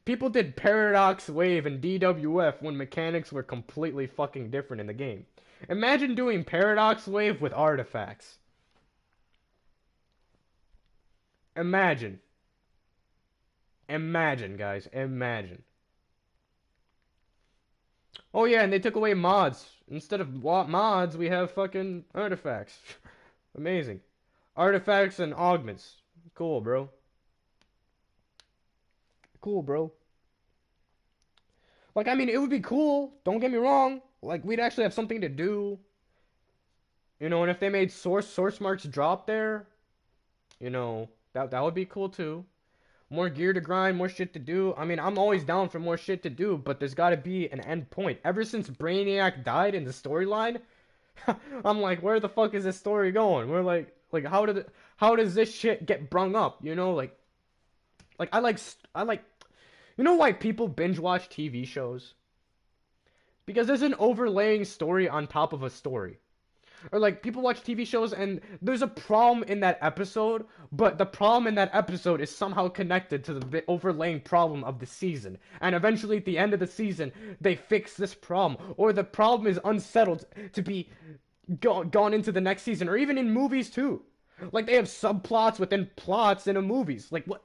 People did Paradox Wave and DWF when mechanics were completely fucking different in the game. Imagine doing Paradox Wave with artifacts. Imagine. Imagine, guys. Imagine. Oh yeah, and they took away mods. Instead of mods, we have fucking artifacts. Amazing. Artifacts and augments. Cool, bro. Cool, bro. Like, I mean, it would be cool. Don't get me wrong. Like, we'd actually have something to do. And if they made source marks drop there, that would be cool too. More gear to grind, more shit to do. I mean, I'm always down for more shit to do, but there's got to be an end point. Ever since Brainiac died in the storyline, I'm like, where the fuck is this story going? We're like how does this shit get brung up? I like. You know why people binge watch TV shows? Because there's an overlaying story on top of a story. Or like people watch TV shows and there's a problem in that episode, but the problem in that episode is somehow connected to the overlaying problem of the season. And eventually at the end of the season, they fix this problem. Or the problem is unsettled to be gone into the next season. Or even in movies too. Like they have subplots within plots in the movies. Like what?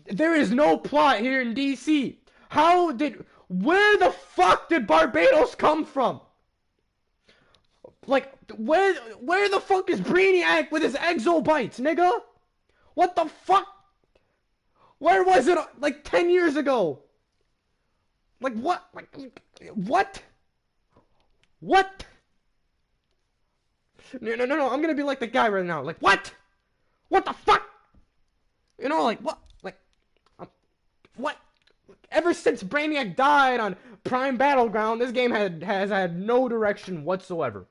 There is no plot here in DC. Where the fuck did Barbados come from? Like, where the fuck is Brainiac with his exobites, nigga? What the fuck? Where was it, like, 10 years ago? Like, what? Like, what? What? No, I'm gonna be like the guy right now. Like, what? What the fuck? You know, like, what? Like, what? Ever since Brainiac died on Prime Battleground, this game has had no direction whatsoever.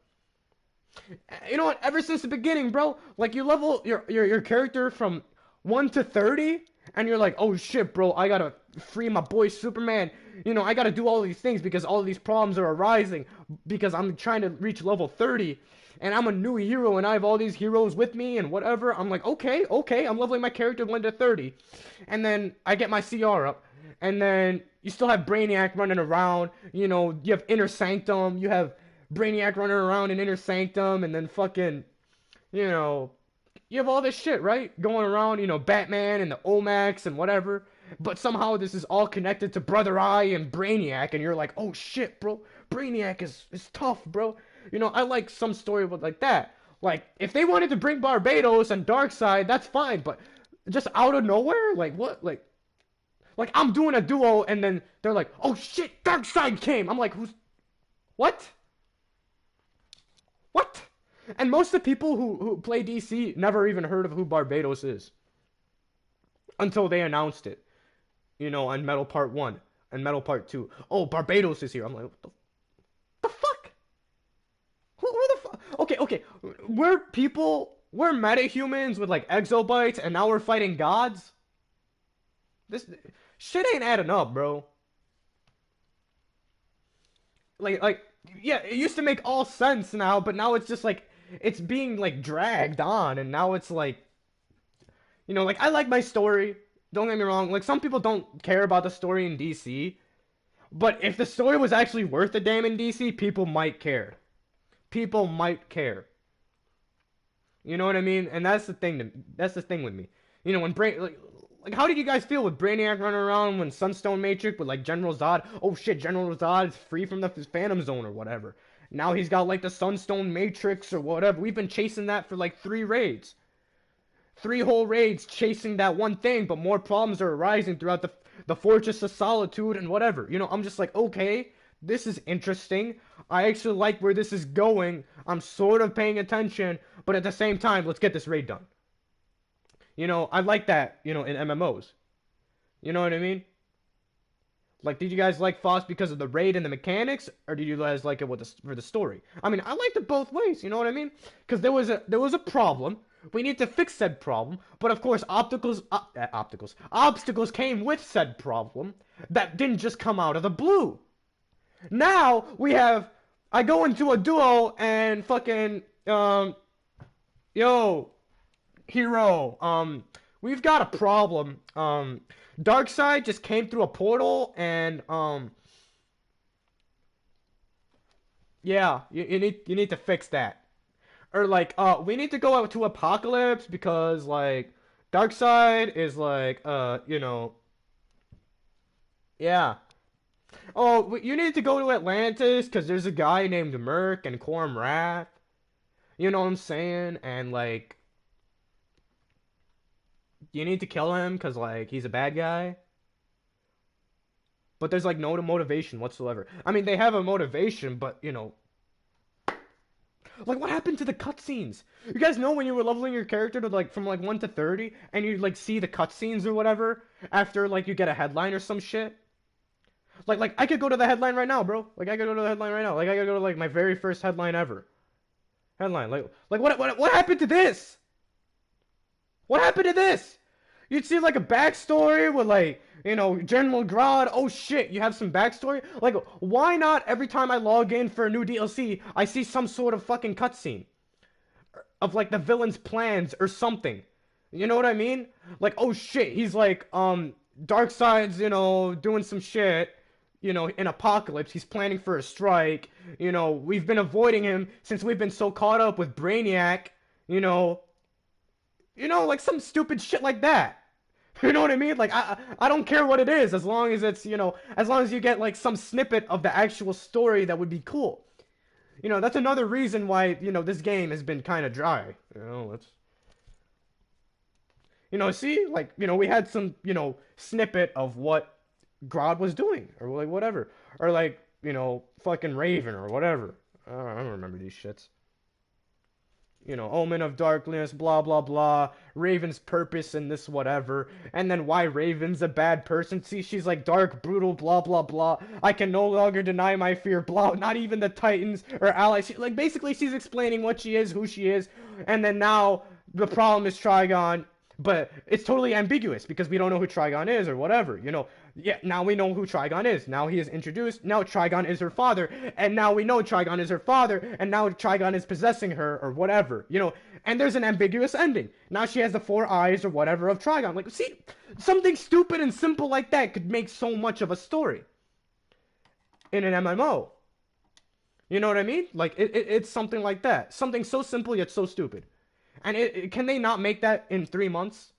You know what? Ever since the beginning, bro, like you level your character from 1 to 30, and you're like, oh shit, bro, I gotta free my boy Superman. You know, I gotta do all these things because all of these problems are arising because I'm trying to reach level 30, and I'm a new hero, and I have all these heroes with me and whatever. I'm like, okay, I'm leveling my character 1 to 30, and then I get my CR up. And then you still have Brainiac running around, you know, you have Inner Sanctum, you have Brainiac running around in Inner Sanctum, and then fucking, you know, you have all this shit, right? Going around, you know, Batman and the Omax and whatever. But somehow this is all connected to Brother Eye and Brainiac, and you're like, oh shit, bro, Brainiac is tough, bro. You know, I like some story like that. Like, if they wanted to bring Barbados and Darkseid, that's fine, but just out of nowhere? Like, what? Like, I'm doing a duo, and then they're like, oh shit, Darkseid came! I'm like, what? What? And most of the people who play DC never even heard of who Barbados is. Until they announced it. You know, on Metal Part 1 and Metal Part 2. Oh, Barbados is here. I'm like, what the fuck? Who the fuck? Okay. We're metahumans with, like, exobites, and now we're fighting gods? This shit ain't adding up, bro. Like, yeah, it used to make all sense now, but now it's just like, it's being, like, dragged on, and now it's like, you know, like, I like my story, don't get me wrong, like, some people don't care about the story in DC, but if the story was actually worth a damn in DC, people might care. People might care. You know what I mean? And that's the thing with me. You know, when like, how did you guys feel with Brainiac running around when Sunstone Matrix with, like, General Zod? Oh, shit, General Zod is free from the Phantom Zone or whatever. Now he's got, like, the Sunstone Matrix or whatever. We've been chasing that for, like, 3 raids. 3 whole raids chasing that one thing, but more problems are arising throughout the Fortress of Solitude and whatever. You know, I'm just like, okay, this is interesting. I actually like where this is going. I'm sort of paying attention, but at the same time, let's get this raid done. You know, I like that, you know, in MMOs. You know what I mean? Like, did you guys like FOSS because of the raid and the mechanics, or did you guys like it for the story? I mean, I liked it both ways, you know what I mean? Because there was a problem. We need to fix said problem, but of course, obstacles came with said problem that didn't just come out of the blue. Now, I go into a duo and fucking, yo, hero, we've got a problem. Darkseid just came through a portal, and yeah, you need to fix that. Or like, we need to go out to Apocalypse because, like, Darkseid is like, you know, yeah. Oh, you need to go to Atlantis because there's a guy named Merc and Quorum Wrath. You know what I'm saying? And like, you need to kill him because, like, he's a bad guy. But there's, like, no motivation whatsoever. I mean, they have a motivation, but, you know, like, what happened to the cutscenes? You guys know when you were leveling your character to, like, from, like, 1 to 30, and you, like, see the cutscenes or whatever after, like, you get a headline or some shit? Like, I could go to the headline right now, bro. Like, I could go to the headline right now. Like, I could go to, like, my very first headline ever. Headline. Like, what happened to this? What happened to this? You'd see, like, a backstory with, like, you know, General Grodd. Oh, shit, you have some backstory? Like, why not every time I log in for a new DLC, I see some sort of fucking cutscene? of like the villain's plans or something. You know what I mean? Like, oh shit, he's like, Darkseid's, doing some shit, in Apocalypse. He's planning for a strike. We've been avoiding him since we've been so caught up with Brainiac, you know, like some stupid shit like that. You know what I mean? Like, I don't care what it is, as long as it's, as long as you get like some snippet of the actual story, that would be cool. That's another reason why, this game has been kind of dry. It's, see, like, we had some, snippet of what Grodd was doing, or like whatever, or like, fucking Raven or whatever. I don't remember these shits. Omen of Darkness, blah blah blah, Raven's purpose in this whatever, and then why Raven's a bad person. See, she's like dark, brutal, blah blah blah. I can no longer deny my fear, blah. Not even the Titans or allies. Like, basically, she's explaining what she is, who she is, and then now the problem is Trigon. But it's totally ambiguous because we don't know who Trigon is or whatever, Yeah, now we know who Trigon is. Now he is introduced. Now Trigon is her father. And now we know Trigon is her father. And now Trigon is possessing her or whatever, And there's an ambiguous ending. Now she has the 4 eyes or whatever of Trigon. Like, see, something stupid and simple like that could make so much of a story in an MMO. You know what I mean? Like, it's something like that. Something so simple yet so stupid. And can they not make that in 3 months?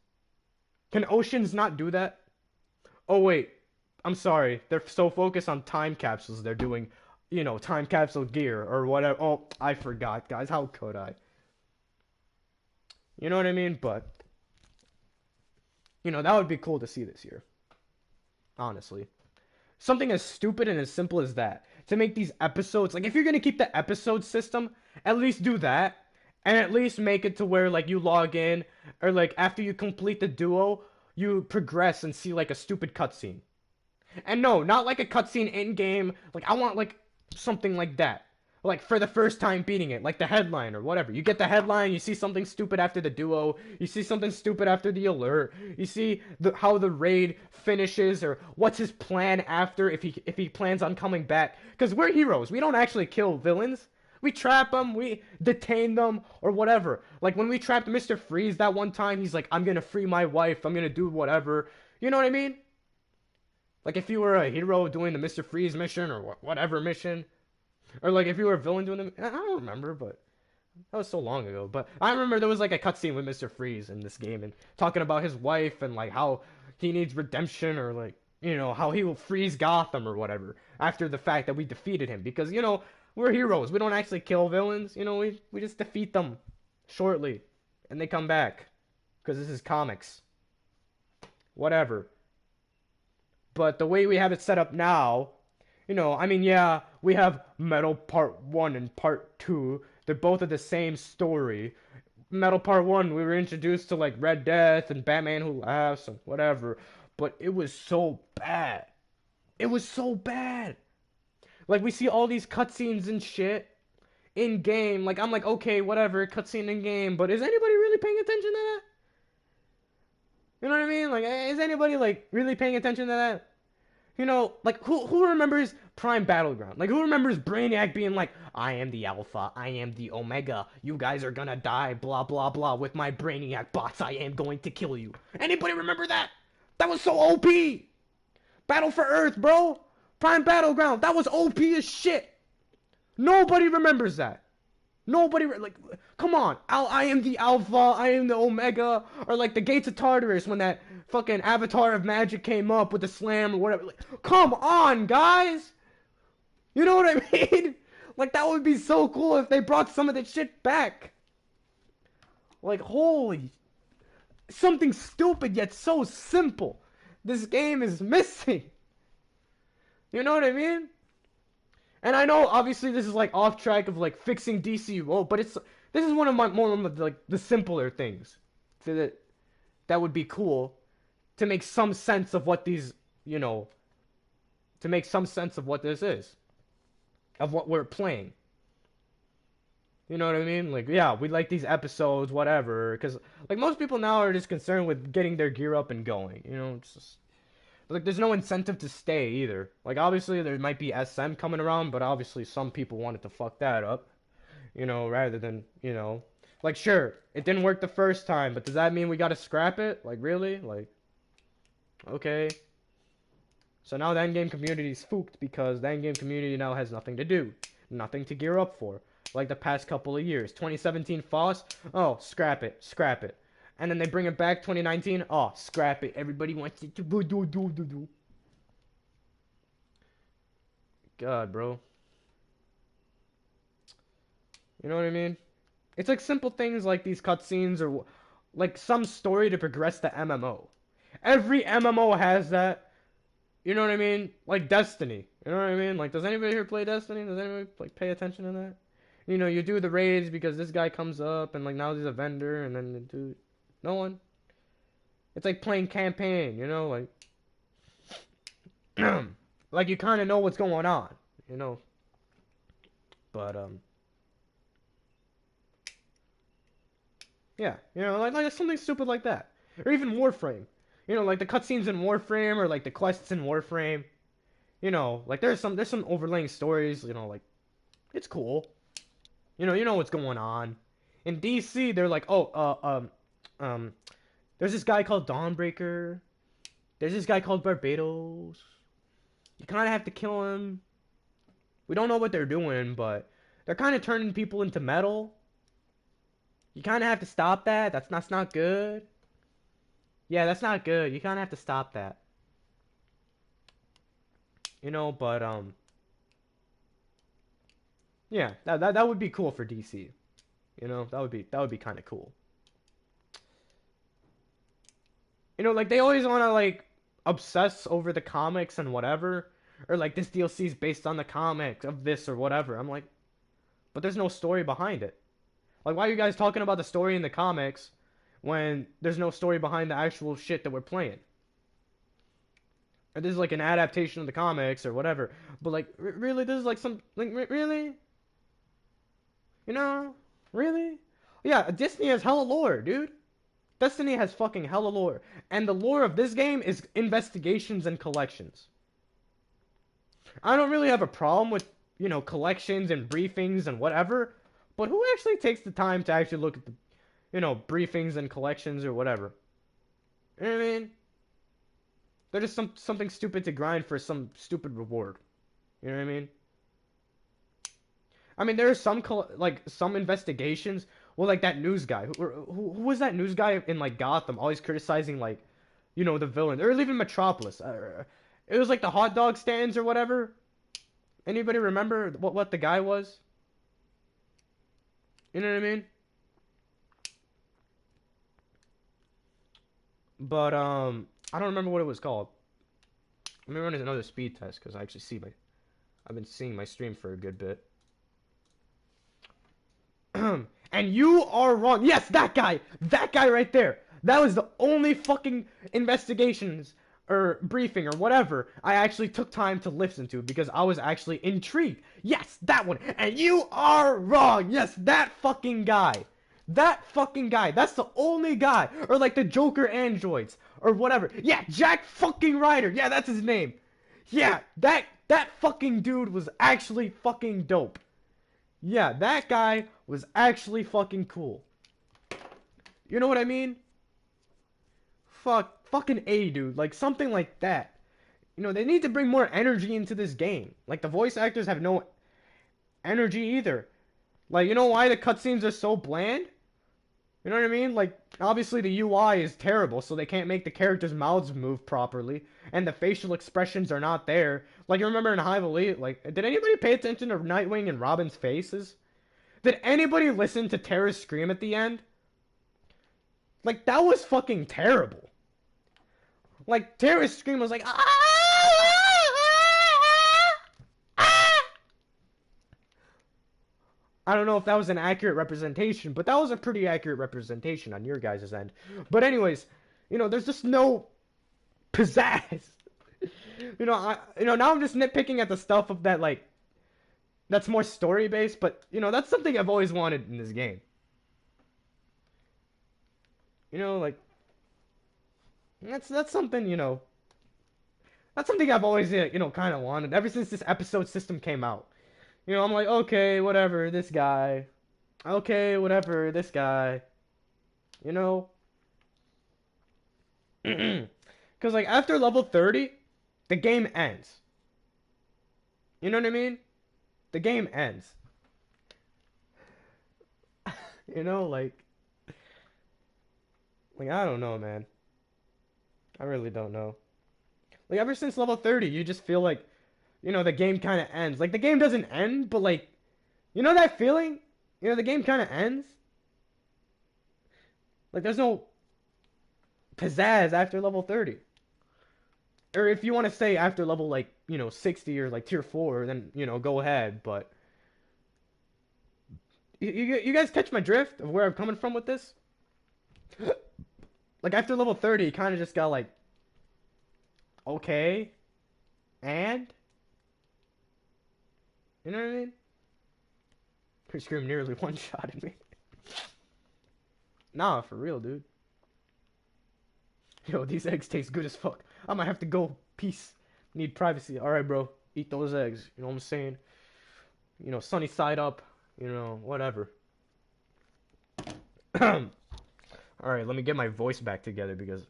Can Oceans not do that? Oh, wait. I'm sorry. They're so focused on time capsules. They're doing, time capsule gear or whatever. Oh, I forgot, guys. How could I? You know what I mean? But, that would be cool to see this year. Honestly. Something as stupid and as simple as that. To make these episodes, like, if you're going to keep the episode system, at least do that. And at least make it to where, like, you log in, or, like, after you complete the duo, you progress and see, like, a stupid cutscene. And no, not like a cutscene in-game. Like, I want, like, something like that. Like, for the first time beating it. Like, the headline or whatever. You get the headline, you see something stupid after the duo. You see something stupid after the alert. You see how the raid finishes, or what's his plan after, if he plans on coming back. Because we're heroes. We don't actually kill villains. We trap them, we detain them, or whatever. Like, when we trapped Mr. Freeze that one time, he's like, I'm gonna free my wife, I'm gonna do whatever. You know what I mean? Like, if you were a hero doing the Mr. Freeze mission, or whatever mission. Or, like, if you were a villain doing the... I don't remember, but... That was so long ago. But I remember there was, like, a cutscene with Mr. Freeze in this game, and talking about his wife, and, like, how he needs redemption, or, like, how he will freeze Gotham, or whatever. After the fact that we defeated him. Because, we're heroes. We don't actually kill villains. We just defeat them shortly. And they come back. Because this is comics. Whatever. But the way we have it set up now, I mean, yeah, we have Metal Part 1 and Part 2. They're both of the same story. Metal Part 1, we were introduced to, like, Red Death and Batman Who Laughs and whatever. But it was so bad. It was so bad. Like, we see all these cutscenes and shit in game. Like, I'm like, okay, whatever, cutscene in game, but is anybody really paying attention to that? You know what I mean? Like, is anybody, like, really paying attention to that? Like, who remembers Prime Battleground? Like, who remembers Brainiac being like, I am the Alpha, I am the Omega, you guys are gonna die, blah, blah, blah, with my Brainiac bots, I am going to kill you. Anybody remember that? That was so OP! Battle for Earth, bro! Prime Battleground, that was OP as shit. Nobody remembers that. Nobody, like, come on. I am the Alpha, I am the Omega, or like the Gates of Tartarus when that fucking Avatar of Magic came up with the slam or whatever. Like, come on, guys. You know what I mean? Like, that would be so cool if they brought some of that shit back. Like, holy, something stupid yet so simple. This game is missing. You know what I mean? And I know, obviously, this is, like, off track of, like, fixing DCUO, but this is one of my, more of, like, the simpler things that would be cool to make some sense of what these, to make some sense of what this is. Of what we're playing. You know what I mean? Like, yeah, we like these episodes, whatever, because, like, most people now are just concerned with getting their gear up and going, it's just... But, like, there's no incentive to stay, either. Like, obviously, there might be SM coming around, but obviously some people wanted to fuck that up. Rather than, Like, sure, it didn't work the first time, but does that mean we gotta scrap it? Like, really? Like, okay. So now the endgame community's fooked because the endgame community now has nothing to do. Nothing to gear up for. Like the past couple of years. 2017 FOSS, oh, scrap it, scrap it. And then they bring it back 2019, oh, scrap it. Everybody wants it to do. God, bro. You know what I mean? It's like simple things like these cutscenes or like some story to progress the MMO. Every MMO has that. You know what I mean? Like Destiny. You know what I mean? Like, does anybody here play Destiny? Does anybody like pay attention to that? You know, you do the raids because this guy comes up and like now he's a vendor and then you do no one. It's like playing campaign, you know, like like you kind of know what's going on, you know. But yeah, you know, like something stupid like that, or even Warframe. You know, like the cutscenes in Warframe or like the quests in Warframe. You know, like there's some overlaying stories. You know, like it's cool. You know what's going on. In DC, they're like, oh, there's this guy called Dawnbreaker. There's this guy called Barbados. You kind of have to kill him. We don't know what they're doing, but they're kind of turning people into metal. You kind of have to stop that. That's not good. Yeah, that's not good. You kind of have to stop that. You know, but yeah, that would be cool for DC. You know, that would be kind of cool. You know, like they always want to like obsess over the comics and whatever, or like this DLC is based on the comics of this or whatever. I'm like, but there's no story behind it. Like, why are you guys talking about the story in the comics when there's no story behind the actual shit that we're playing? Or this is like an adaptation of the comics or whatever. But like, really, this is like some like really, you know, really? Yeah, Disney has hella lore, dude. Destiny has fucking hella lore. And the lore of this game is investigations and collections. I don't really have a problem with, you know, collections and briefings and whatever, but who actually takes the time to actually look at the, you know, briefings and collections or whatever? You know what I mean? They're just something stupid to grind for some stupid reward. You know what I mean? I mean, there are some like some investigations. Well, like that news guy. Who was that news guy in like Gotham, always criticizing like, you know, the villain, or even Metropolis. It was like the hot dog stands or whatever. Anybody remember what the guy was? You know what I mean? But I don't remember what it was called. Let me run another speed test because I actually I've been seeing my stream for a good bit. And you are wrong. Yes, that guy right there. That was the only fucking investigations or briefing or whatever I actually took time to listen to because I was actually intrigued. Yes, that one. And you are wrong. Yes, that fucking guy. That fucking guy. That's the only guy. Or like the Joker androids or whatever. Yeah, Jack fucking Ryder. Yeah, that's his name. Yeah, that fucking dude was actually fucking dope. Yeah, that guy was actually fucking cool. You know what I mean? Fucking A, dude. Like, something like that. You know, they need to bring more energy into this game. Like, the voice actors have no energy either. Like, you know why the cutscenes are so bland? You know what I mean? Like, obviously the UI is terrible, so they can't make the characters' mouths move properly, and the facial expressions are not there. Like, you remember in Hive Elite, like, did anybody pay attention to Nightwing and Robin's faces? Did anybody listen to Tara's scream at the end? Like, that was fucking terrible. Like, Tara's scream was like, I don't know if that was an accurate representation, but that was a pretty accurate representation on your guys' end. But anyways, you know, there's just no pizzazz. Now I'm just nitpicking at the stuff of that, like, that's more story-based, but, you know, that's something I've always wanted in this game. You know, like, that's something, you know, that's something I've always, you know, kind of wanted ever since this episode system came out. You know, I'm like, okay, whatever, this guy. Okay, whatever, this guy, you know? Because, like, after level 30, the game ends. You know what I mean? The game ends. You know, like, I don't know, man. I really don't know. Like, ever since level 30, you just feel like, the game kind of ends. Like, the game doesn't end, but, like, you know that feeling? The game kind of ends? Like, there's no pizzazz after level 30. Or if you want to say after level, like, 60 or, like, tier 4, then, go ahead. But, you guys catch my drift of where I'm coming from with this? Like, after level 30, you kind of just got, like, okay, and? You know what I mean? Scream nearly one-shotted me. Nah, for real, dude. Yo, these eggs taste good as fuck. I might have to go. Peace. Need privacy. Alright, bro. Eat those eggs. You know what I'm saying? Sunny side up. Whatever. Alright, let me get my voice back together because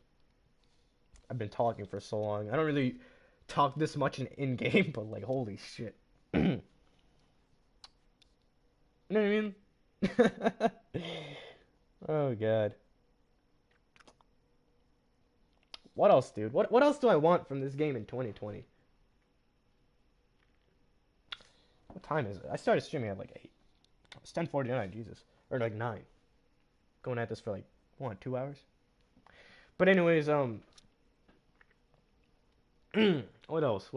I've been talking for so long. I don't really talk this much in-game, but, like, holy shit. You know what I mean? Oh, God. What else, dude? What else do I want from this game in 2020? What time is it? I started streaming at like 8. It's 10:49, Jesus. Or like 9. Going at this for like, 2 hours? But anyways, what else?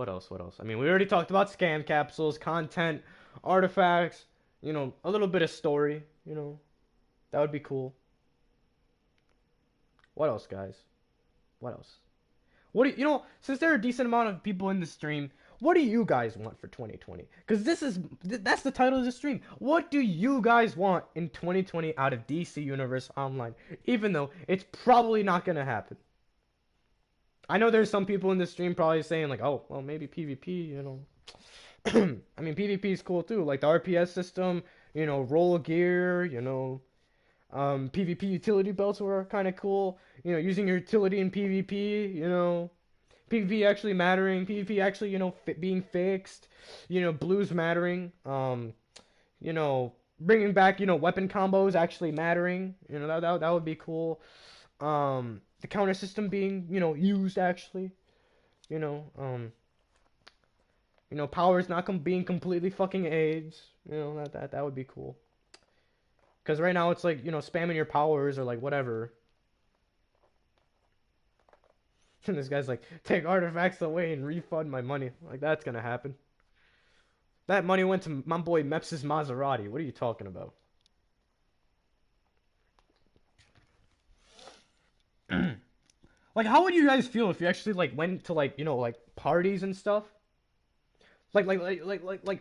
I mean, we already talked about scam capsules, content, artifacts, a little bit of story, that would be cool. What else, guys? What else? Since there are a decent amount of people in the stream, what do you guys want for 2020? Because that's the title of the stream. What do you guys want in 2020 out of DC Universe Online? Even though it's probably not going to happen. I know there's some people in the stream probably saying like, oh, well, maybe PvP, I mean, PvP is cool too. Like the RPS system, roll gear, PvP utility belts were kind of cool. Using your utility in PvP, PvP actually mattering, PvP actually, being fixed, blues mattering, bringing back, weapon combos actually mattering, that would be cool. The counter system being, used actually, you know, um, powers not being completely fucking AIDS, that would be cool. Because right now it's like, spamming your powers or like whatever. And this guy's like, take artifacts away and refund my money. Like, that's gonna happen. That money went to my boy Meps' Maserati. What are you talking about? Like, how would you guys feel if you actually, like, went to, like, like, parties and stuff? Like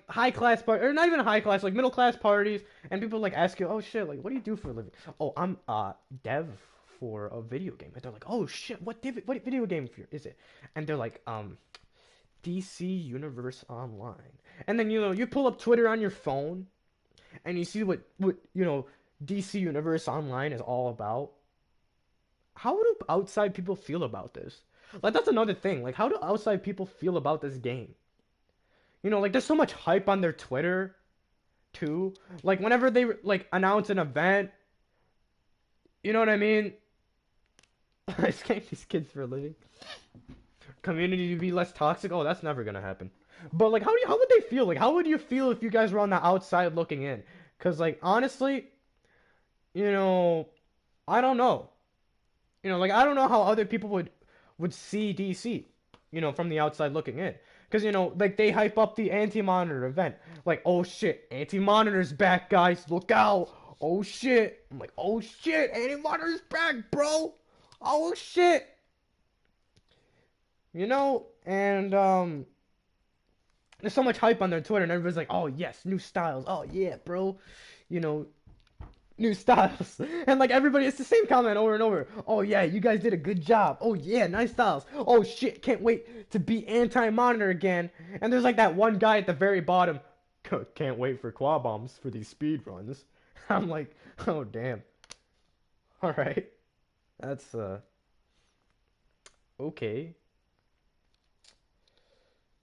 high class or not even high class, like middle class parties, and people like ask you, oh shit, like what do you do for a living? Oh, I'm dev for a video game. And they're like, oh shit, what video game is it? And they're like, DC Universe Online. And then you pull up Twitter on your phone, and you see what DC Universe Online is all about. How do outside people feel about this? Like that's another thing. Like how do outside people feel about this game? Like there's so much hype on their Twitter too. Like whenever they like announce an event, you know what I mean? I scam these kids for a living. Community to be less toxic. Oh, that's never gonna happen. But like, how would they feel? Like, how would you feel if you guys were on the outside looking in? Cause like honestly, I don't know. Like I don't know how other people would see DC, from the outside looking in. Because, like, they hype up the Anti-Monitor event. Like, oh, shit, Anti-Monitor's back, guys. Look out. Oh, shit. I'm like, oh, shit, Anti-Monitor's back, bro. Oh, shit. And, there's so much hype on their Twitter, and everybody's like, oh, yes, new styles. Oh, yeah, bro. New styles. And like everybody, it's the same comment over and over. Oh yeah, you guys did a good job. Oh yeah, nice styles. Oh shit, can't wait to be anti-monitor again. And there's like that one guy at the very bottom. Can't wait for quad bombs for these speed runs. I'm like, oh damn. All right. That's okay.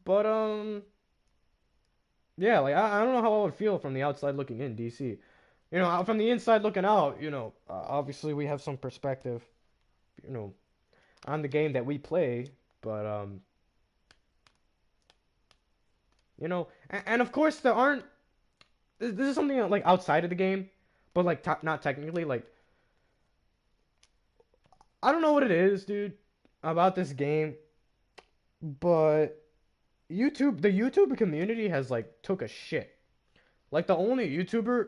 But yeah, like I don't know how I would feel from the outside looking in, DC. From the inside looking out, obviously we have some perspective, you know, on the game that we play, but and of course there aren't. This is something like outside of the game, but like not technically. Like I don't know what it is, dude, about this game, but the YouTube community has like took a shit. Like the only YouTuber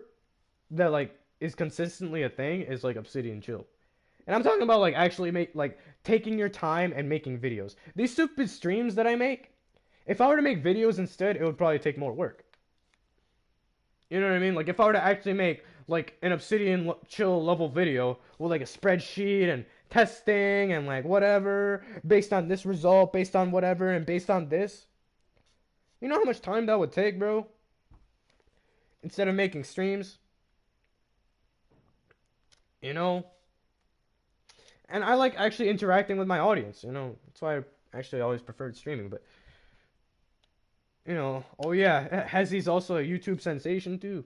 that like is consistently a thing is like Obsidian Chill. And I'm talking about like actually taking your time and making videos. These stupid streams that I make, if I were to make videos instead, it would probably take more work. You know what I mean? Like if I were to actually make like an Obsidian Chill level video with like a spreadsheet and testing and like whatever, based on this result, based on whatever, and based on this, you know how much time that would take, bro? Instead of making streams, you know? And I like actually interacting with my audience, That's why I actually always preferred streaming, but oh yeah, Hezzy's also a YouTube sensation too.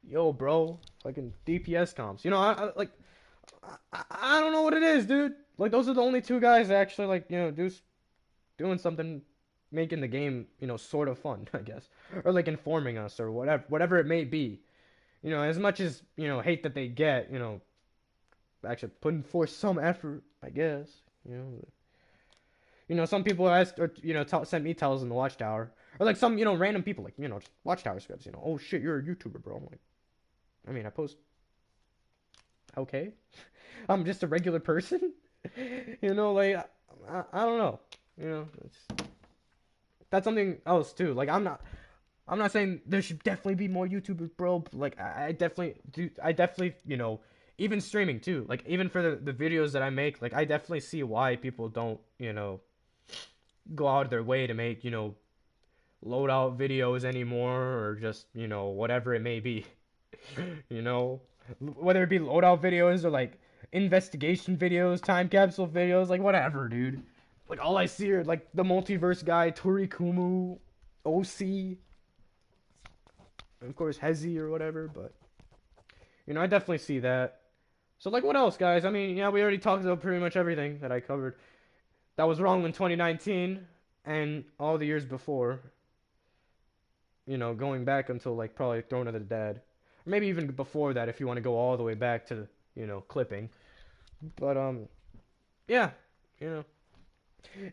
Yo, bro, fucking DPS comps. I don't know what it is, dude. Like those are the only two guys that actually like doing something, making the game sort of fun, I guess, or like informing us or whatever it may be. As much as hate that they get, actually putting forth some effort, I guess. Some people asked or sent me tells in the Watchtower, or like some random people like just Watchtower scripts. Oh shit, you're a YouTuber, bro. I'm like, I mean, I post okay. I'm just a regular person. Like I don't know. That's something else too. Like I'm not saying there should definitely be more YouTubers, bro. But like I definitely do. I definitely even streaming too. Like even for the videos that I make, like I definitely see why people don't go out of their way to make loadout videos anymore, or just whatever it may be. you know Whether it be loadout videos or like investigation videos, time capsule videos, like whatever, dude. Like all I see are like the multiverse guy, Torikumu, OC, and of course Hezi or whatever. But I definitely see that. So like, what else, guys? I mean, yeah, we already talked about pretty much everything that I covered. That was wrong in 2019 and all the years before. Going back until like probably Throne of the Dead, or maybe even before that if you want to go all the way back to clipping. But yeah, you know,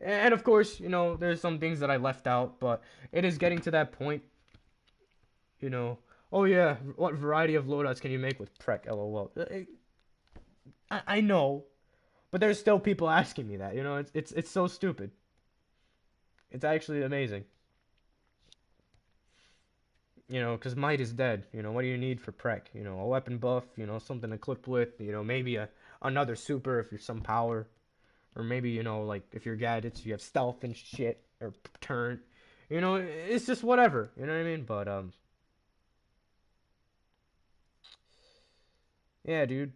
and of course there's some things that I left out, but it is getting to that point. You know, oh yeah, what variety of loadouts can you make with Prek? LOL. I know, but there's still people asking me that. It's so stupid. It's actually amazing. Because might is dead. What do you need for Prek? A weapon buff, something to clip with, maybe another super if you're some power. Or maybe, like if you're gadgets, you have stealth and shit, or turn. It's just whatever, you know what I mean? But, yeah, dude,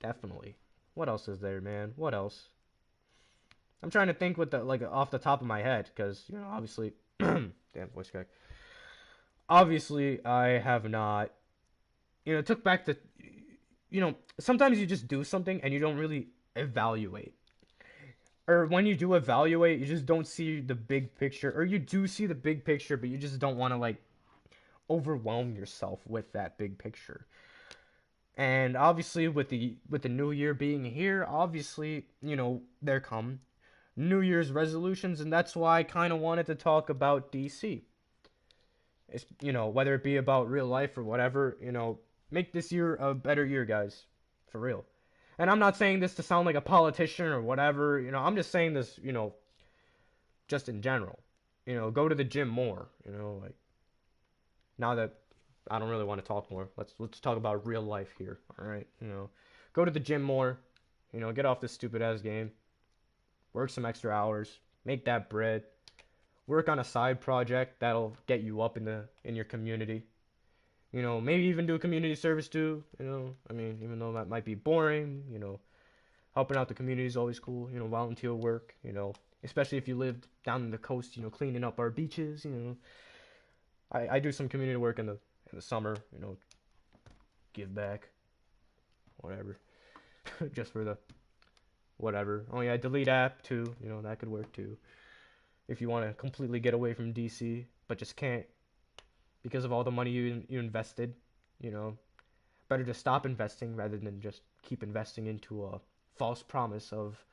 definitely. What else is there, man? What else? I'm trying to think with like, off the top of my head, because, obviously, damn, voice crack. Obviously, I have not, took back the, sometimes you just do something and you don't really evaluate. Or when you do evaluate, you just don't see the big picture. Or you do see the big picture, but you just don't want to, like, overwhelm yourself with that big picture. And obviously, with the new year being here, obviously, there come New Year's resolutions, and that's why I kind of wanted to talk about DC. It's, whether it be about real life or whatever, make this year a better year, guys. For real. And I'm not saying this to sound like a politician or whatever, I'm just saying this, just in general. Go to the gym more, like now that I don't really want to talk more. Let's talk about real life here, all right? Go to the gym more, get off this stupid ass game. Work some extra hours, make that bread. Work on a side project that'll get you up in your community. You know, maybe even do community service too. You know, I mean, even though that might be boring, you know, helping out the community is always cool. You know, volunteer work. You know, especially if you live down in the coast. You know, cleaning up our beaches. You know, I do some community work in the summer. You know, give back, whatever, just for the whatever. Oh yeah, delete app too. You know, that could work too. If you want to completely get away from DC, but just can't because of all the money you invested. You know, better to stop investing rather than just keep investing into a false promise of,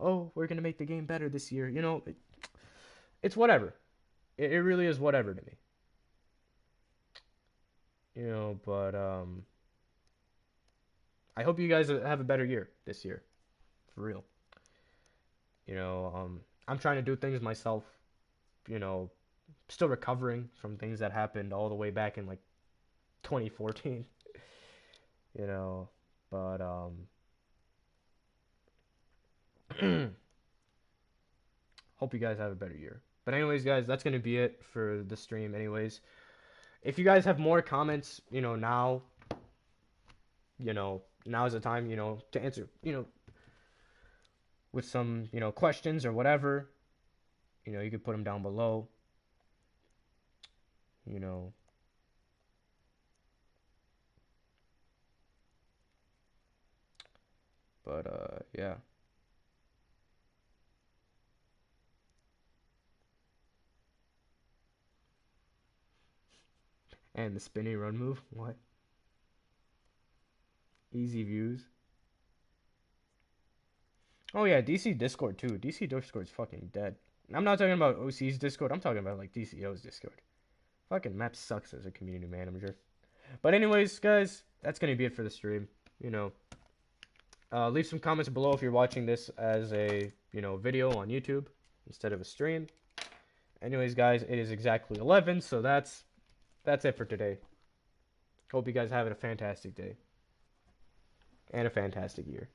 oh, we're gonna make the game better this year. You know, it's whatever. It really is whatever to me. You know, but I hope you guys have a better year this year, for real. You know, I'm trying to do things myself. You know, still recovering from things that happened all the way back in like 2014. You know, but hope you guys have a better year. But anyways, guys, that's gonna be it for the stream. Anyways, if you guys have more comments, you know, now is the time, you know, to answer, you know, with some, you know, questions or whatever. You know, you could put them down below. You know, but yeah. And the spinny run move. What? Easy views. Oh yeah, DC Discord too. DC Discord's fucking dead. I'm not talking about OC's Discord. I'm talking about like DCO's Discord. Fucking map sucks as a community manager. But anyways, guys, that's gonna be it for the stream. You know, leave some comments below if you're watching this as a video on YouTube instead of a stream. Anyways, guys, it is exactly 11, so that's it for today. Hope you guys have a fantastic day and a fantastic year.